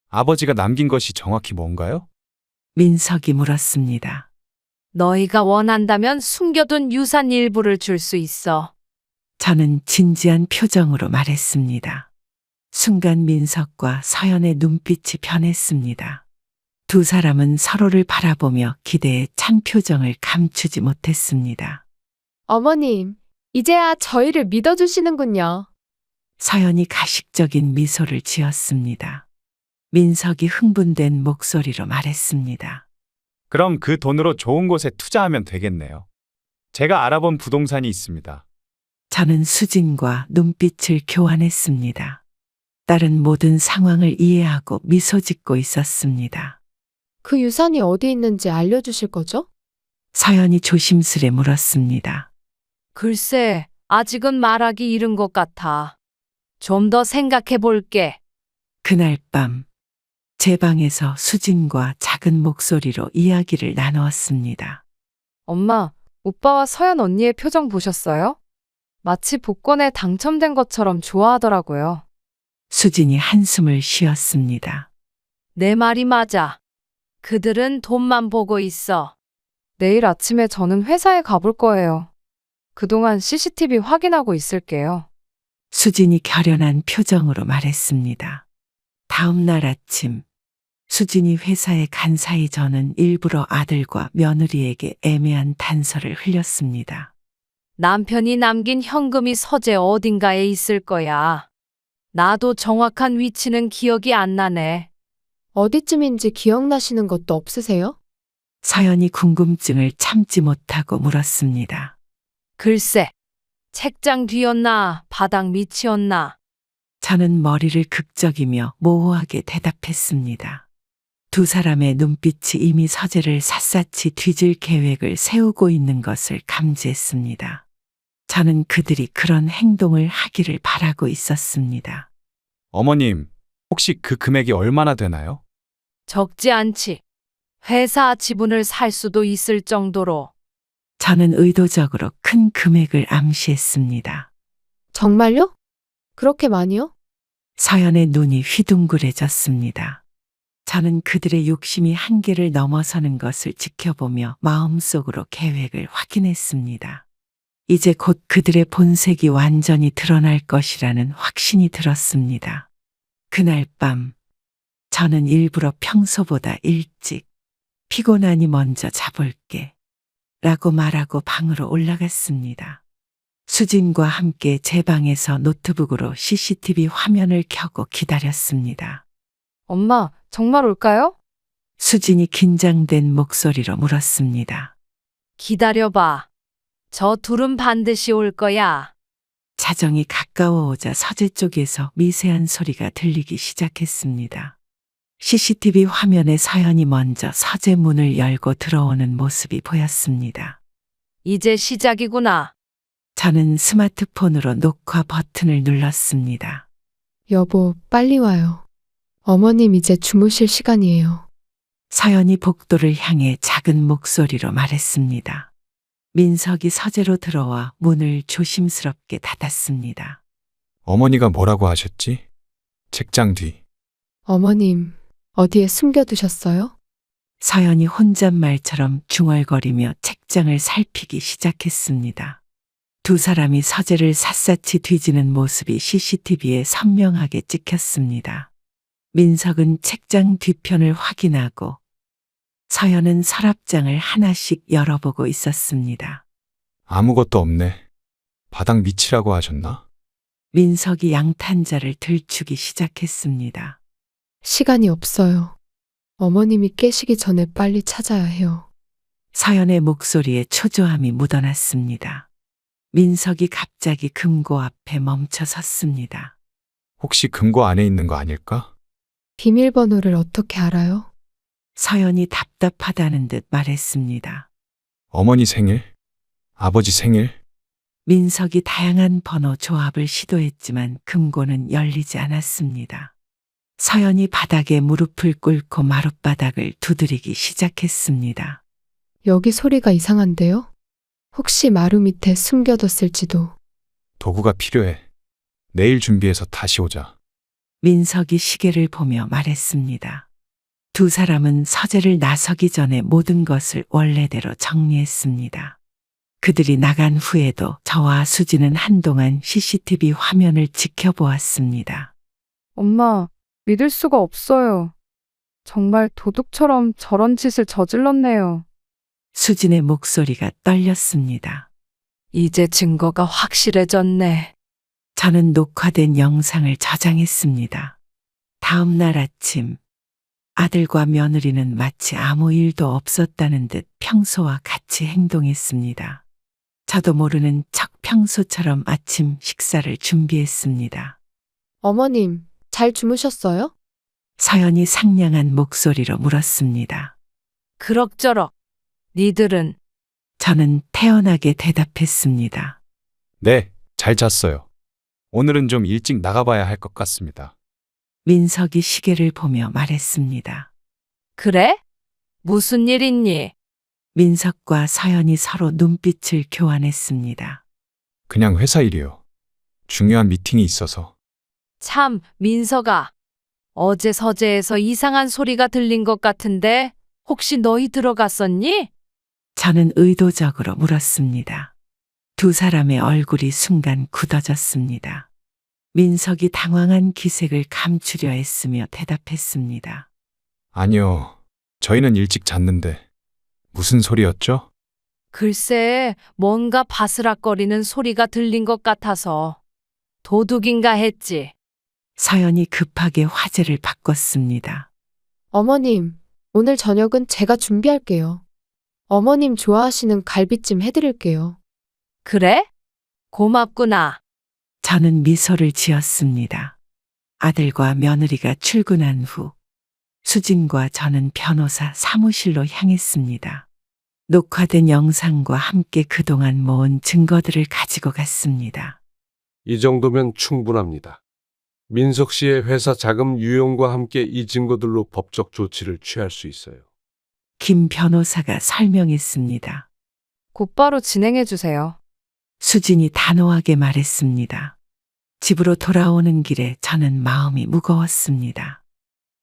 아버지가 남긴 것이 정확히 뭔가요? 민석이 물었습니다. 너희가 원한다면 숨겨둔 유산 일부를 줄 수 있어. 저는 진지한 표정으로 말했습니다. 순간 민석과 서연의 눈빛이 변했습니다. 두 사람은 서로를 바라보며 기대에 찬 표정을 감추지 못했습니다. 어머님, 이제야 저희를 믿어주시는군요. 서연이 가식적인 미소를 지었습니다. 민석이 흥분된 목소리로 말했습니다. 그럼 그 돈으로 좋은 곳에 투자하면 되겠네요. 제가 알아본 부동산이 있습니다. 저는 수진과 눈빛을 교환했습니다. 딸은 모든 상황을 이해하고 미소 짓고 있었습니다. 그 유산이 어디 있는지 알려주실 거죠? 서연이 조심스레 물었습니다. 글쎄, 아직은 말하기 이른 것 같아. 좀 더 생각해 볼게. 그날 밤, 제 방에서 수진과 작은 목소리로 이야기를 나누었습니다. 엄마, 오빠와 서연 언니의 표정 보셨어요? 마치 복권에 당첨된 것처럼 좋아하더라고요. 수진이 한숨을 쉬었습니다. 내 말이 맞아. 그들은 돈만 보고 있어. 내일 아침에 저는 회사에 가볼 거예요. 그동안 CCTV 확인하고 있을게요. 수진이 결연한 표정으로 말했습니다. 다음 날 아침, 수진이 회사에 간 사이 저는 일부러 아들과 며느리에게 애매한 단서를 흘렸습니다. 남편이 남긴 현금이 서재 어딘가에 있을 거야. 나도 정확한 위치는 기억이 안 나네. 어디쯤인지 기억나시는 것도 없으세요? 서연이 궁금증을 참지 못하고 물었습니다. 글쎄, 책장 뒤였나, 바닥 밑이었나. 저는 머리를 극적이며 모호하게 대답했습니다. 두 사람의 눈빛이 이미 서재를 샅샅이 뒤질 계획을 세우고 있는 것을 감지했습니다. 저는 그들이 그런 행동을 하기를 바라고 있었습니다. 어머님, 혹시 그 금액이 얼마나 되나요? 적지 않지. 회사 지분을 살 수도 있을 정도로. 저는 의도적으로 큰 금액을 암시했습니다. 정말요? 그렇게 많이요? 서연의 눈이 휘둥그레졌습니다. 저는 그들의 욕심이 한계를 넘어서는 것을 지켜보며 마음속으로 계획을 확인했습니다. 이제 곧 그들의 본색이 완전히 드러날 것이라는 확신이 들었습니다. 그날 밤, 저는 일부러 평소보다 일찍 피곤하니 먼저 자볼게 라고 말하고 방으로 올라갔습니다. 수진과 함께 제 방에서 노트북으로 CCTV 화면을 켜고 기다렸습니다. 엄마, 정말 올까요? 수진이 긴장된 목소리로 물었습니다. 기다려봐. 저 둘은 반드시 올 거야. 자정이 가까워오자 서재 쪽에서 미세한 소리가 들리기 시작했습니다. CCTV 화면에 서연이 먼저 서재 문을 열고 들어오는 모습이 보였습니다. 이제 시작이구나. 저는 스마트폰으로 녹화 버튼을 눌렀습니다. 여보, 빨리 와요. 어머님 이제 주무실 시간이에요. 서연이 복도를 향해 작은 목소리로 말했습니다. 민석이 서재로 들어와 문을 조심스럽게 닫았습니다. 어머니가 뭐라고 하셨지? 책장 뒤. 어머님, 어디에 숨겨두셨어요? 서연이 혼잣말처럼 중얼거리며 책장을 살피기 시작했습니다. 두 사람이 서재를 샅샅이 뒤지는 모습이 CCTV에 선명하게 찍혔습니다. 민석은 책장 뒤편을 확인하고 서연은 서랍장을 하나씩 열어보고 있었습니다. 아무것도 없네. 바닥 밑이라고 하셨나? 민석이 양탄자를 들추기 시작했습니다. 시간이 없어요. 어머님이 깨시기 전에 빨리 찾아야 해요. 서연의 목소리에 초조함이 묻어났습니다. 민석이 갑자기 금고 앞에 멈춰 섰습니다. 혹시 금고 안에 있는 거 아닐까? 비밀번호를 어떻게 알아요? 서연이 답답하다는 듯 말했습니다. 어머니 생일? 아버지 생일? 민석이 다양한 번호 조합을 시도했지만 금고는 열리지 않았습니다. 서연이 바닥에 무릎을 꿇고 마룻바닥을 두드리기 시작했습니다. 여기 소리가 이상한데요? 혹시 마루 밑에 숨겨뒀을지도. 도구가 필요해. 내일 준비해서 다시 오자. 민석이 시계를 보며 말했습니다. 두 사람은 서재를 나서기 전에 모든 것을 원래대로 정리했습니다. 그들이 나간 후에도 저와 수지는 한동안 CCTV 화면을 지켜보았습니다. 엄마, 믿을 수가 없어요. 정말 도둑처럼 저런 짓을 저질렀네요. 수진의 목소리가 떨렸습니다. 이제 증거가 확실해졌네. 저는 녹화된 영상을 저장했습니다. 다음 날 아침, 아들과 며느리는 마치 아무 일도 없었다는 듯 평소와 같이 행동했습니다. 저도 모르는 척 평소처럼 아침 식사를 준비했습니다. 어머님, 잘 주무셨어요? 서연이 상냥한 목소리로 물었습니다. 그럭저럭. 니들은 저는 태연하게 대답했습니다. 네, 잘 잤어요. 오늘은 좀 일찍 나가봐야 할 것 같습니다. 민석이 시계를 보며 말했습니다. 그래? 무슨 일 있니? 민석과 서연이 서로 눈빛을 교환했습니다. 그냥 회사 일이요. 중요한 미팅이 있어서. 참, 민서가. 어제 서재에서 이상한 소리가 들린 것 같은데 혹시 너희 들어갔었니? 저는 의도적으로 물었습니다. 두 사람의 얼굴이 순간 굳어졌습니다. 민석이 당황한 기색을 감추려 애쓰며 대답했습니다. 아니요. 저희는 일찍 잤는데. 무슨 소리였죠? 글쎄, 뭔가 바스락거리는 소리가 들린 것 같아서. 도둑인가 했지. 서연이 급하게 화제를 바꿨습니다. 어머님, 오늘 저녁은 제가 준비할게요. 어머님 좋아하시는 갈비찜 해드릴게요. 그래? 고맙구나. 저는 미소를 지었습니다. 아들과 며느리가 출근한 후 수진과 저는 변호사 사무실로 향했습니다. 녹화된 영상과 함께 그동안 모은 증거들을 가지고 갔습니다. 이 정도면 충분합니다. 민석 씨의 회사 자금 유용과 함께 이 증거들로 법적 조치를 취할 수 있어요. 김 변호사가 설명했습니다. 곧바로 진행해 주세요. 수진이 단호하게 말했습니다. 집으로 돌아오는 길에 저는 마음이 무거웠습니다.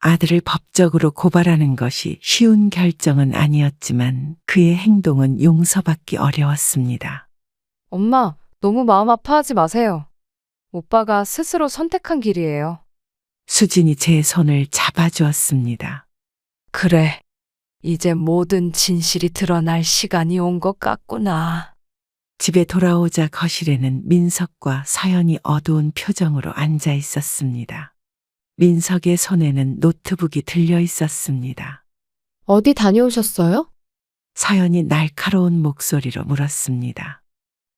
아들을 법적으로 고발하는 것이 쉬운 결정은 아니었지만 그의 행동은 용서받기 어려웠습니다. 엄마, 너무 마음 아파하지 마세요. 오빠가 스스로 선택한 길이에요. 수진이 제 손을 잡아주었습니다. 그래. 이제 모든 진실이 드러날 시간이 온 것 같구나. 집에 돌아오자 거실에는 민석과 서연이 어두운 표정으로 앉아 있었습니다. 민석의 손에는 노트북이 들려 있었습니다. 어디 다녀오셨어요? 서연이 날카로운 목소리로 물었습니다.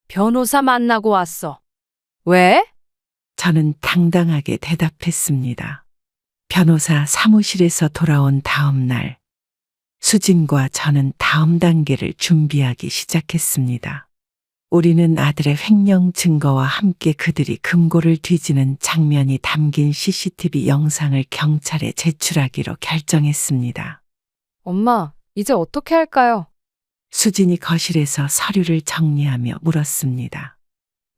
변호사 만나고 왔어. 왜? 저는 당당하게 대답했습니다. 변호사 사무실에서 돌아온 다음 날 수진과 저는 다음 단계를 준비하기 시작했습니다. 우리는 아들의 횡령 증거와 함께 그들이 금고를 뒤지는 장면이 담긴 CCTV 영상을 경찰에 제출하기로 결정했습니다. 엄마, 이제 어떻게 할까요? 수진이 거실에서 서류를 정리하며 물었습니다.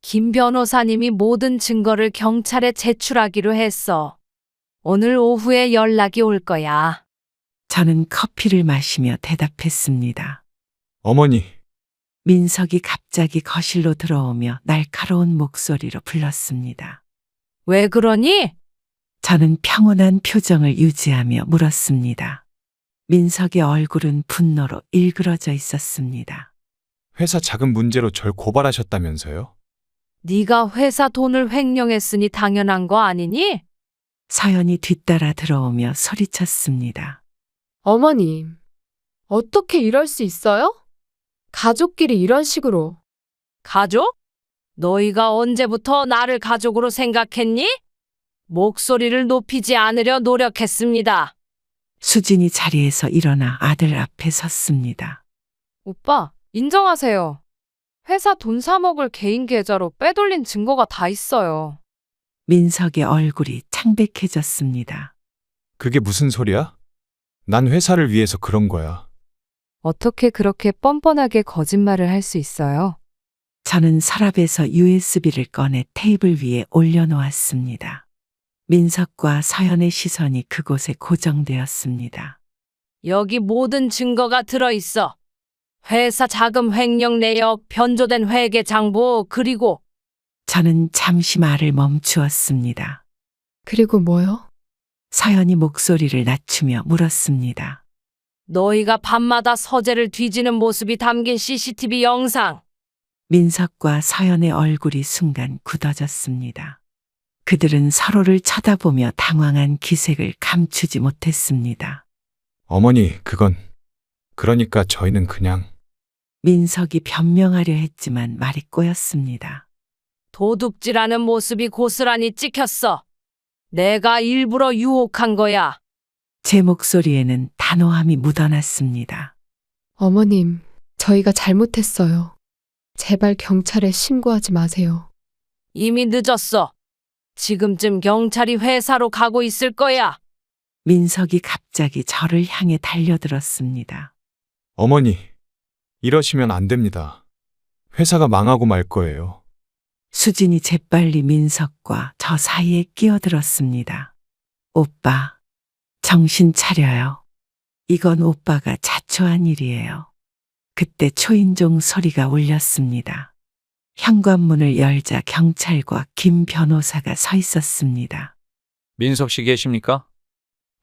김 변호사님이 모든 증거를 경찰에 제출하기로 했어. 오늘 오후에 연락이 올 거야. 저는 커피를 마시며 대답했습니다. 어머니, 민석이 갑자기 거실로 들어오며 날카로운 목소리로 불렀습니다. 왜 그러니? 저는 평온한 표정을 유지하며 물었습니다. 민석의 얼굴은 분노로 일그러져 있었습니다. 회사 자금 문제로 절 고발하셨다면서요? 네가 회사 돈을 횡령했으니 당연한 거 아니니? 서연이 뒤따라 들어오며 소리쳤습니다. 어머님, 어떻게 이럴 수 있어요? 가족끼리 이런 식으로. 가족? 너희가 언제부터 나를 가족으로 생각했니? 목소리를 높이지 않으려 노력했습니다. 수진이 자리에서 일어나 아들 앞에 섰습니다. 오빠, 인정하세요. 회사 돈 3억을 개인 계좌로 빼돌린 증거가 다 있어요. 민석의 얼굴이 창백해졌습니다. 그게 무슨 소리야? 난 회사를 위해서 그런 거야. 어떻게 그렇게 뻔뻔하게 거짓말을 할 수 있어요? 저는 서랍에서 USB를 꺼내 테이블 위에 올려놓았습니다. 민석과 서연의 시선이 그곳에 고정되었습니다. 여기 모든 증거가 들어있어. 회사 자금 횡령 내역, 변조된 회계 장부, 그리고 저는 잠시 말을 멈추었습니다. 그리고 뭐요? 서연이 목소리를 낮추며 물었습니다. 너희가 밤마다 서재를 뒤지는 모습이 담긴 CCTV 영상. 민석과 서연의 얼굴이 순간 굳어졌습니다. 그들은 서로를 쳐다보며 당황한 기색을 감추지 못했습니다. 어머니, 그러니까 저희는 그냥 민석이 변명하려 했지만 말이 꼬였습니다. 도둑질하는 모습이 고스란히 찍혔어. 내가 일부러 유혹한 거야. 제 목소리에는 단호함이 묻어났습니다. 어머님, 저희가 잘못했어요. 제발 경찰에 신고하지 마세요. 이미 늦었어. 지금쯤 경찰이 회사로 가고 있을 거야. 민석이 갑자기 저를 향해 달려들었습니다. 어머니, 이러시면 안 됩니다. 회사가 망하고 말 거예요. 수진이 재빨리 민석과 저 사이에 끼어들었습니다. 오빠, 정신 차려요. 이건 오빠가 자초한 일이에요. 그때 초인종 소리가 울렸습니다. 현관문을 열자 경찰과 김 변호사가 서 있었습니다. 민석 씨 계십니까?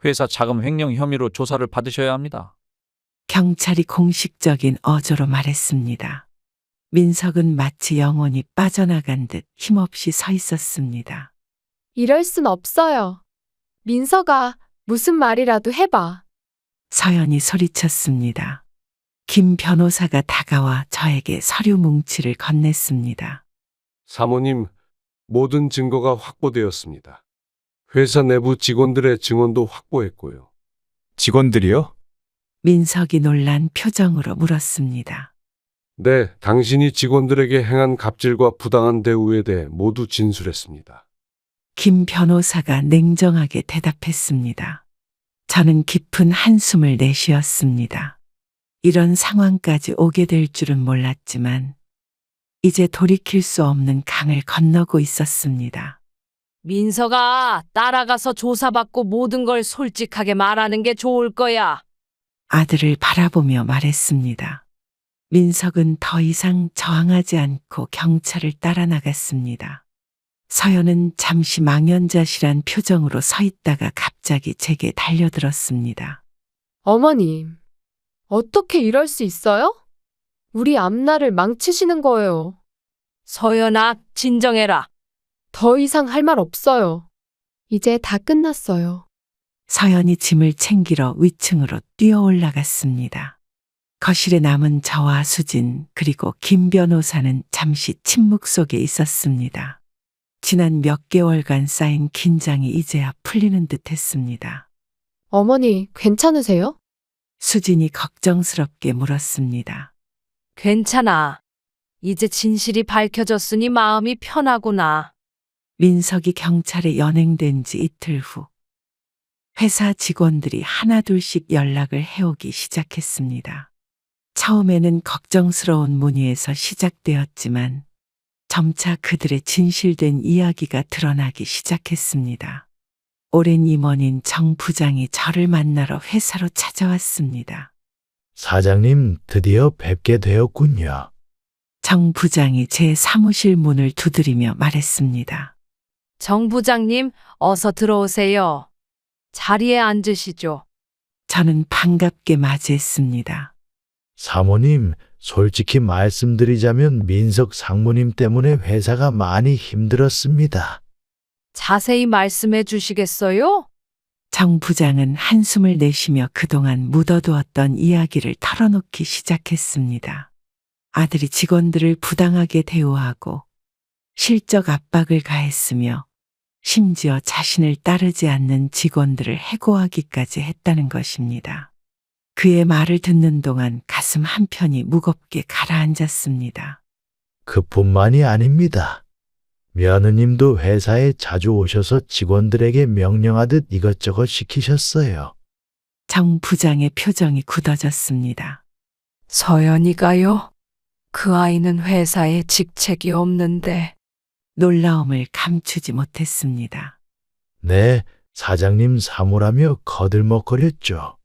회사 자금 횡령 혐의로 조사를 받으셔야 합니다. 경찰이 공식적인 어조로 말했습니다. 민석은 마치 영혼이 빠져나간 듯 힘없이 서 있었습니다. 이럴 순 없어요. 민서가 무슨 말이라도 해봐. 서연이 소리쳤습니다. 김 변호사가 다가와 저에게 서류 뭉치를 건넸습니다. 사모님, 모든 증거가 확보되었습니다. 회사 내부 직원들의 증언도 확보했고요. 직원들이요? 민석이 놀란 표정으로 물었습니다. 네, 당신이 직원들에게 행한 갑질과 부당한 대우에 대해 모두 진술했습니다. 김 변호사가 냉정하게 대답했습니다. 저는 깊은 한숨을 내쉬었습니다. 이런 상황까지 오게 될 줄은 몰랐지만 이제 돌이킬 수 없는 강을 건너고 있었습니다. 민서가 따라가서 조사받고 모든 걸 솔직하게 말하는 게 좋을 거야. 아들을 바라보며 말했습니다. 민석은 더 이상 저항하지 않고 경찰을 따라 나갔습니다. 서연은 잠시 망연자실한 표정으로 서 있다가 갑자기 제게 달려들었습니다. 어머님, 어떻게 이럴 수 있어요? 우리 앞날을 망치시는 거예요. 서연아, 진정해라. 더 이상 할 말 없어요. 이제 다 끝났어요. 서연이 짐을 챙기러 위층으로 뛰어 올라갔습니다. 거실에 남은 저와 수진 그리고 김 변호사는 잠시 침묵 속에 있었습니다. 지난 몇 개월간 쌓인 긴장이 이제야 풀리는 듯 했습니다. 어머니, 괜찮으세요? 수진이 걱정스럽게 물었습니다. 괜찮아. 이제 진실이 밝혀졌으니 마음이 편하구나. 민석이 경찰에 연행된 지 이틀 후 회사 직원들이 하나둘씩 연락을 해오기 시작했습니다. 처음에는 걱정스러운 문의에서 시작되었지만 점차 그들의 진실된 이야기가 드러나기 시작했습니다. 오랜 임원인 정 부장이 저를 만나러 회사로 찾아왔습니다. 사장님, 드디어 뵙게 되었군요. 정 부장이 제 사무실 문을 두드리며 말했습니다. 정 부장님, 어서 들어오세요. 자리에 앉으시죠. 저는 반갑게 맞이했습니다. 사모님, 솔직히 말씀드리자면 민석 상무님 때문에 회사가 많이 힘들었습니다. 자세히 말씀해 주시겠어요? 정 부장은 한숨을 내쉬며 그동안 묻어두었던 이야기를 털어놓기 시작했습니다. 아들이 직원들을 부당하게 대우하고 실적 압박을 가했으며 심지어 자신을 따르지 않는 직원들을 해고하기까지 했다는 것입니다. 그의 말을 듣는 동안 가슴 한편이 무겁게 가라앉았습니다. 그뿐만이 아닙니다. 며느님도 회사에 자주 오셔서 직원들에게 명령하듯 이것저것 시키셨어요. 정 부장의 표정이 굳어졌습니다. 서연이가요? 그 아이는 회사에 직책이 없는데. 놀라움을 감추지 못했습니다. 네, 사장님 사무라며 거들먹거렸죠.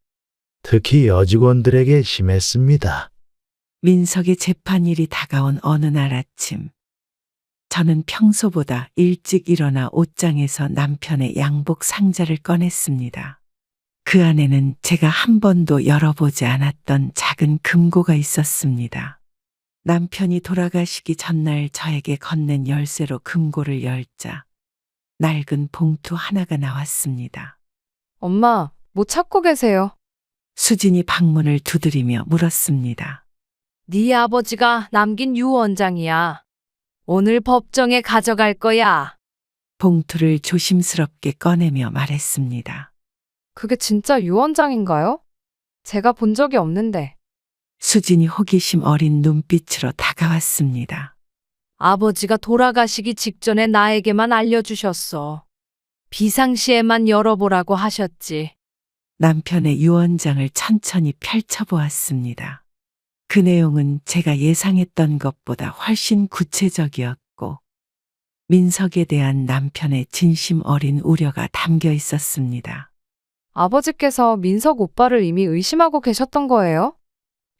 특히 여직원들에게 심했습니다. 민석의 재판일이 다가온 어느 날 아침, 저는 평소보다 일찍 일어나 옷장에서 남편의 양복 상자를 꺼냈습니다. 그 안에는 제가 한 번도 열어보지 않았던 작은 금고가 있었습니다. 남편이 돌아가시기 전날 저에게 건넨 열쇠로 금고를 열자 낡은 봉투 하나가 나왔습니다. 엄마, 뭐 찾고 계세요? 수진이 방문을 두드리며 물었습니다. 네 아버지가 남긴 유언장이야. 오늘 법정에 가져갈 거야. 봉투를 조심스럽게 꺼내며 말했습니다. 그게 진짜 유언장인가요? 제가 본 적이 없는데. 수진이 호기심 어린 눈빛으로 다가왔습니다. 아버지가 돌아가시기 직전에 나에게만 알려주셨어. 비상시에만 열어보라고 하셨지. 남편의 유언장을 천천히 펼쳐보았습니다. 그 내용은 제가 예상했던 것보다 훨씬 구체적이었고 민석에 대한 남편의 진심 어린 우려가 담겨 있었습니다. 아버지께서 민석 오빠를 이미 의심하고 계셨던 거예요?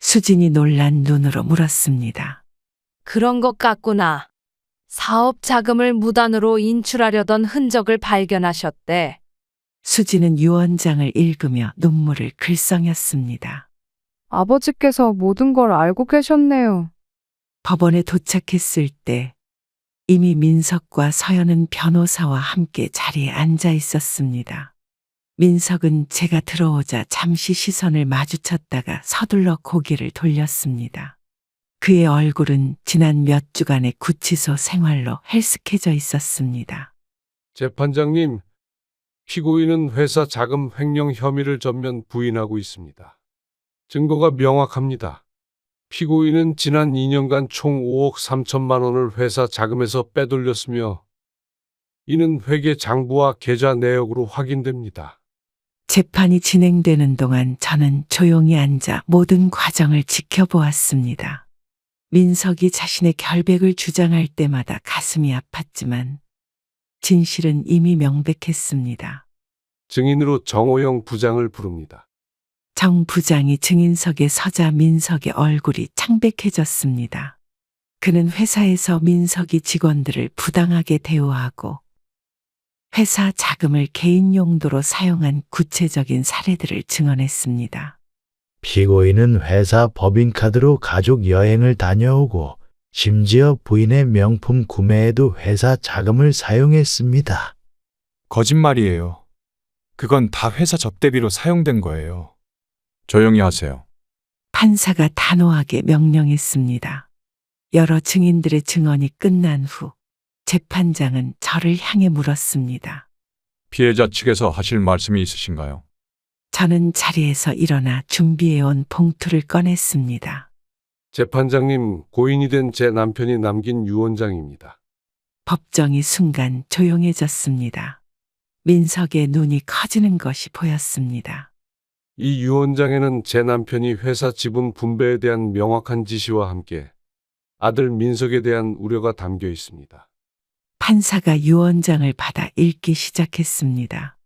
수진이 놀란 눈으로 물었습니다. 그런 것 같구나. 사업 자금을 무단으로 인출하려던 흔적을 발견하셨대. 수진은 유언장을 읽으며 눈물을 글썽였습니다. 아버지께서 모든 걸 알고 계셨네요. 법원에 도착했을 때 이미 민석과 서연은 변호사와 함께 자리에 앉아 있었습니다. 민석은 제가 들어오자 잠시 시선을 마주쳤다가 서둘러 고개를 돌렸습니다. 그의 얼굴은 지난 몇 주간의 구치소 생활로 헬쓱해져 있었습니다. 재판장님, 피고인은 회사 자금 횡령 혐의를 전면 부인하고 있습니다. 증거가 명확합니다. 피고인은 지난 2년간 총 5억 3천만 원을 회사 자금에서 빼돌렸으며 이는 회계 장부와 계좌 내역으로 확인됩니다. 재판이 진행되는 동안 저는 조용히 앉아 모든 과정을 지켜보았습니다. 민석이 자신의 결백을 주장할 때마다 가슴이 아팠지만 진실은 이미 명백했습니다. 증인으로 정호영 부장을 부릅니다. 정 부장이 증인석에 서자 민석의 얼굴이 창백해졌습니다. 그는 회사에서 민석이 직원들을 부당하게 대우하고 회사 자금을 개인 용도로 사용한 구체적인 사례들을 증언했습니다. 피고인은 회사 법인카드로 가족 여행을 다녀오고 심지어 부인의 명품 구매에도 회사 자금을 사용했습니다. 거짓말이에요. 그건 다 회사 접대비로 사용된 거예요. 조용히 하세요. 판사가 단호하게 명령했습니다. 여러 증인들의 증언이 끝난 후 재판장은 저를 향해 물었습니다. 피해자 측에서 하실 말씀이 있으신가요? 저는 자리에서 일어나 준비해온 봉투를 꺼냈습니다. 재판장님, 고인이 된 제 남편이 남긴 유언장입니다. 법정이 순간 조용해졌습니다. 민석의 눈이 커지는 것이 보였습니다. 이 유언장에는 제 남편이 회사 지분 분배에 대한 명확한 지시와 함께 아들 민석에 대한 우려가 담겨 있습니다. 판사가 유언장을 받아 읽기 시작했습니다.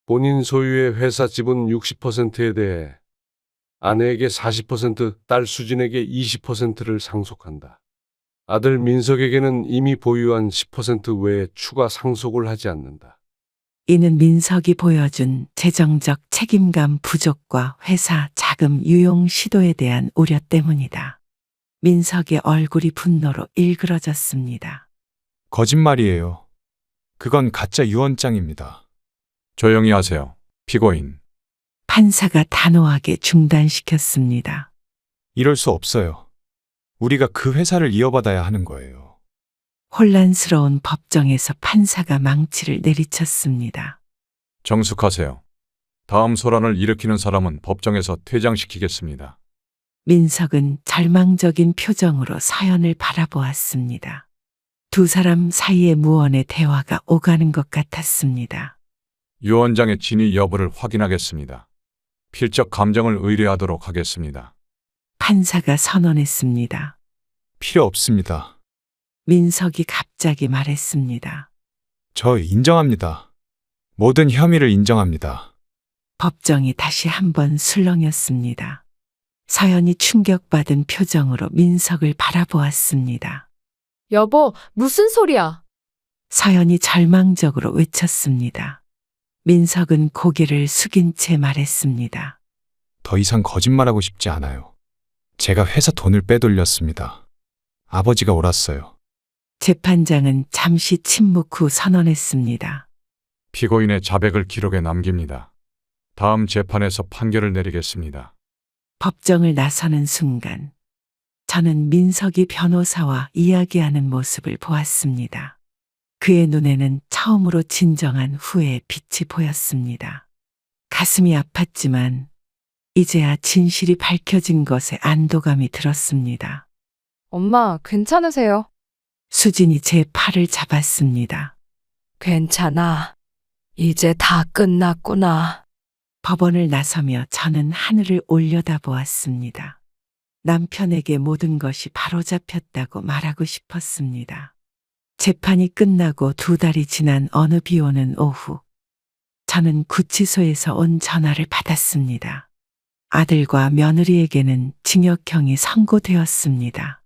본인 소유의 회사 지분 60%에 대해 아내에게 40%, 딸 수진에게 20%를 상속한다. 아들 민석에게는 이미 보유한 10% 외에 추가 상속을 하지 않는다. 이는 민석이 보여준 재정적 책임감 부족과 회사 자금 유용 시도에 대한 우려 때문이다. 민석의 얼굴이 분노로 일그러졌습니다. 거짓말이에요. 그건 가짜 유언장입니다. 조용히 하세요. 피고인. 판사가 단호하게 중단시켰습니다. 이럴 수 없어요. 우리가 그 회사를 이어받아야 하는 거예요. 혼란스러운 법정에서 판사가 망치를 내리쳤습니다. 정숙하세요. 다음 소란을 일으키는 사람은 법정에서 퇴장시키겠습니다. 민석은 절망적인 표정으로 서연을 바라보았습니다. 두 사람 사이의 무언의 대화가 오가는 것 같았습니다. 유언장의 진위 여부를 확인하겠습니다. 필적 감정을 의뢰하도록 하겠습니다. 판사가 선언했습니다. 필요 없습니다. 민석이 갑자기 말했습니다. 저 인정합니다. 모든 혐의를 인정합니다. 법정이 다시 한번 술렁였습니다. 서연이 충격받은 표정으로 민석을 바라보았습니다. 여보, 무슨 소리야? 서연이 절망적으로 외쳤습니다. 민석은 고개를 숙인 채 말했습니다. 더 이상 거짓말하고 싶지 않아요. 제가 회사 돈을 빼돌렸습니다. 아버지가 옳았어요. 재판장은 잠시 침묵 후 선언했습니다. 피고인의 자백을 기록에 남깁니다. 다음 재판에서 판결을 내리겠습니다. 법정을 나서는 순간 저는 민석이 변호사와 이야기하는 모습을 보았습니다. 그의 눈에는 처음으로 진정한 후회의 빛이 보였습니다. 가슴이 아팠지만 이제야 진실이 밝혀진 것에 안도감이 들었습니다. 엄마, 괜찮으세요? 수진이 제 팔을 잡았습니다. 괜찮아. 이제 다 끝났구나. 법원을 나서며 저는 하늘을 올려다보았습니다. 남편에게 모든 것이 바로잡혔다고 말하고 싶었습니다. 재판이 끝나고 2달이 지난 어느 비 오는 오후, 저는 구치소에서 온 전화를 받았습니다. 아들과 며느리에게는 징역형이 선고되었습니다.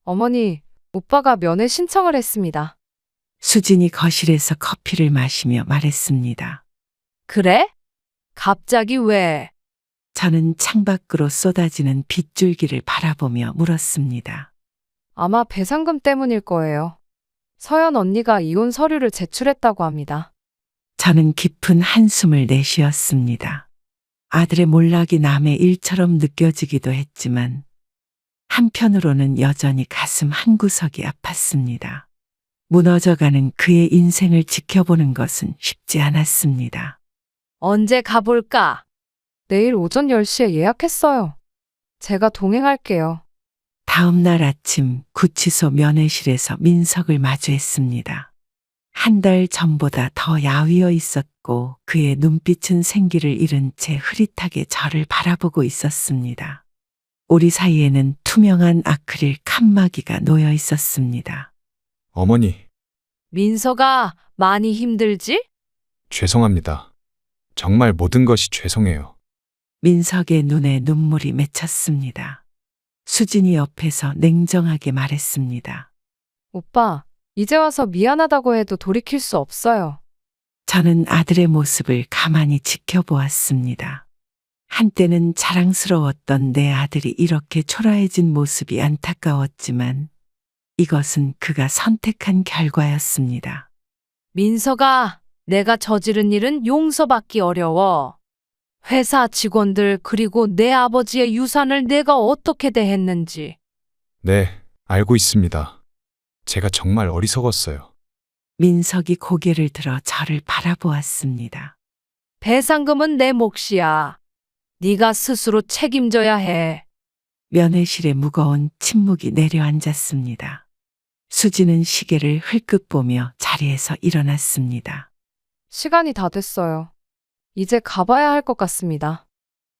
어머니, 오빠가 면회 신청을 했습니다. 수진이 거실에서 커피를 마시며 말했습니다. 그래? 갑자기 왜? 저는 창밖으로 쏟아지는 빗줄기를 바라보며 물었습니다. 아마 배상금 때문일 거예요. 서연 언니가 이혼 서류를 제출했다고 합니다. 저는 깊은 한숨을 내쉬었습니다. 아들의 몰락이 남의 일처럼 느껴지기도 했지만 한편으로는 여전히 가슴 한구석이 아팠습니다. 무너져가는 그의 인생을 지켜보는 것은 쉽지 않았습니다. 언제 가볼까? 내일 오전 10시에 예약했어요. 제가 동행할게요. 다음 날 아침 구치소 면회실에서 민석을 마주했습니다. 한 달 전보다 더 야위어 있었고 그의 눈빛은 생기를 잃은 채 흐릿하게 저를 바라보고 있었습니다. 우리 사이에는 투명한 아크릴 칸막이가 놓여 있었습니다. 어머니, 민서가 많이 힘들지? 죄송합니다. 정말 모든 것이 죄송해요. 민석의 눈에 눈물이 맺혔습니다. 수진이 옆에서 냉정하게 말했습니다. 오빠, 이제 와서 미안하다고 해도 돌이킬 수 없어요. 저는 아들의 모습을 가만히 지켜보았습니다. 한때는 자랑스러웠던 내 아들이 이렇게 초라해진 모습이 안타까웠지만 이것은 그가 선택한 결과였습니다. 민서가 내가 저지른 일은 용서받기 어려워. 회사 직원들 그리고 내 아버지의 유산을 내가 어떻게 대했는지. 네, 알고 있습니다. 제가 정말 어리석었어요. 민석이 고개를 들어 저를 바라보았습니다. 배상금은 내 몫이야. 네가 스스로 책임져야 해. 면회실에 무거운 침묵이 내려앉았습니다. 수지는 시계를 흘끗 보며 자리에서 일어났습니다. 시간이 다 됐어요. 이제 가봐야 할 것 같습니다.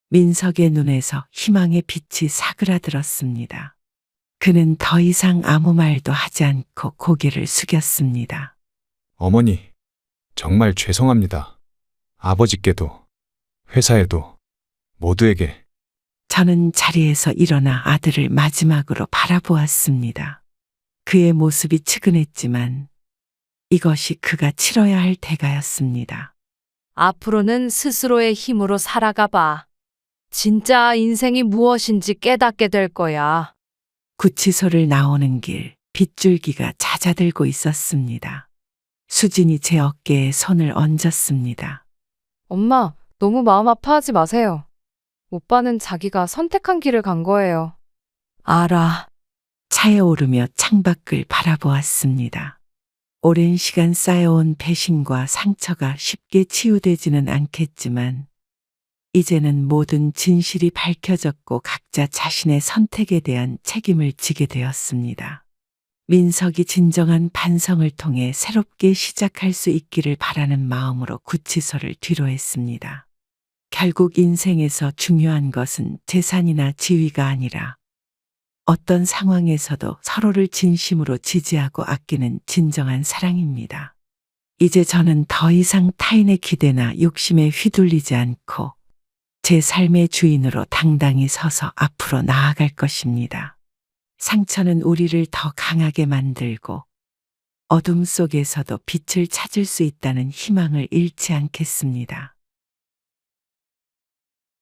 민석의 눈에서 희망의 빛이 사그라들었습니다. 그는 더 이상 아무 말도 하지 않고 고개를 숙였습니다. 어머니, 정말 죄송합니다. 아버지께도, 회사에도, 모두에게. 저는 자리에서 일어나 아들을 마지막으로 바라보았습니다. 그의 모습이 측은했지만 이것이 그가 치러야 할 대가였습니다. 앞으로는 스스로의 힘으로 살아가 봐. 진짜 인생이 무엇인지 깨닫게 될 거야. 구치소를 나오는 길 빗줄기가 잦아들고 있었습니다. 수진이 제 어깨에 손을 얹었습니다. 엄마, 너무 마음 아파하지 마세요. 오빠는 자기가 선택한 길을 간 거예요. 알아. 차에 오르며 창밖을 바라보았습니다. 오랜 시간 쌓여온 배신과 상처가 쉽게 치유되지는 않겠지만 이제는 모든 진실이 밝혀졌고 각자 자신의 선택에 대한 책임을 지게 되었습니다. 민석이 진정한 반성을 통해 새롭게 시작할 수 있기를 바라는 마음으로 구치소를 뒤로했습니다. 결국 인생에서 중요한 것은 재산이나 지위가 아니라 어떤 상황에서도 서로를 진심으로 지지하고 아끼는 진정한 사랑입니다. 이제 저는 더 이상 타인의 기대나 욕심에 휘둘리지 않고 제 삶의 주인으로 당당히 서서 앞으로 나아갈 것입니다. 상처는 우리를 더 강하게 만들고 어둠 속에서도 빛을 찾을 수 있다는 희망을 잃지 않겠습니다.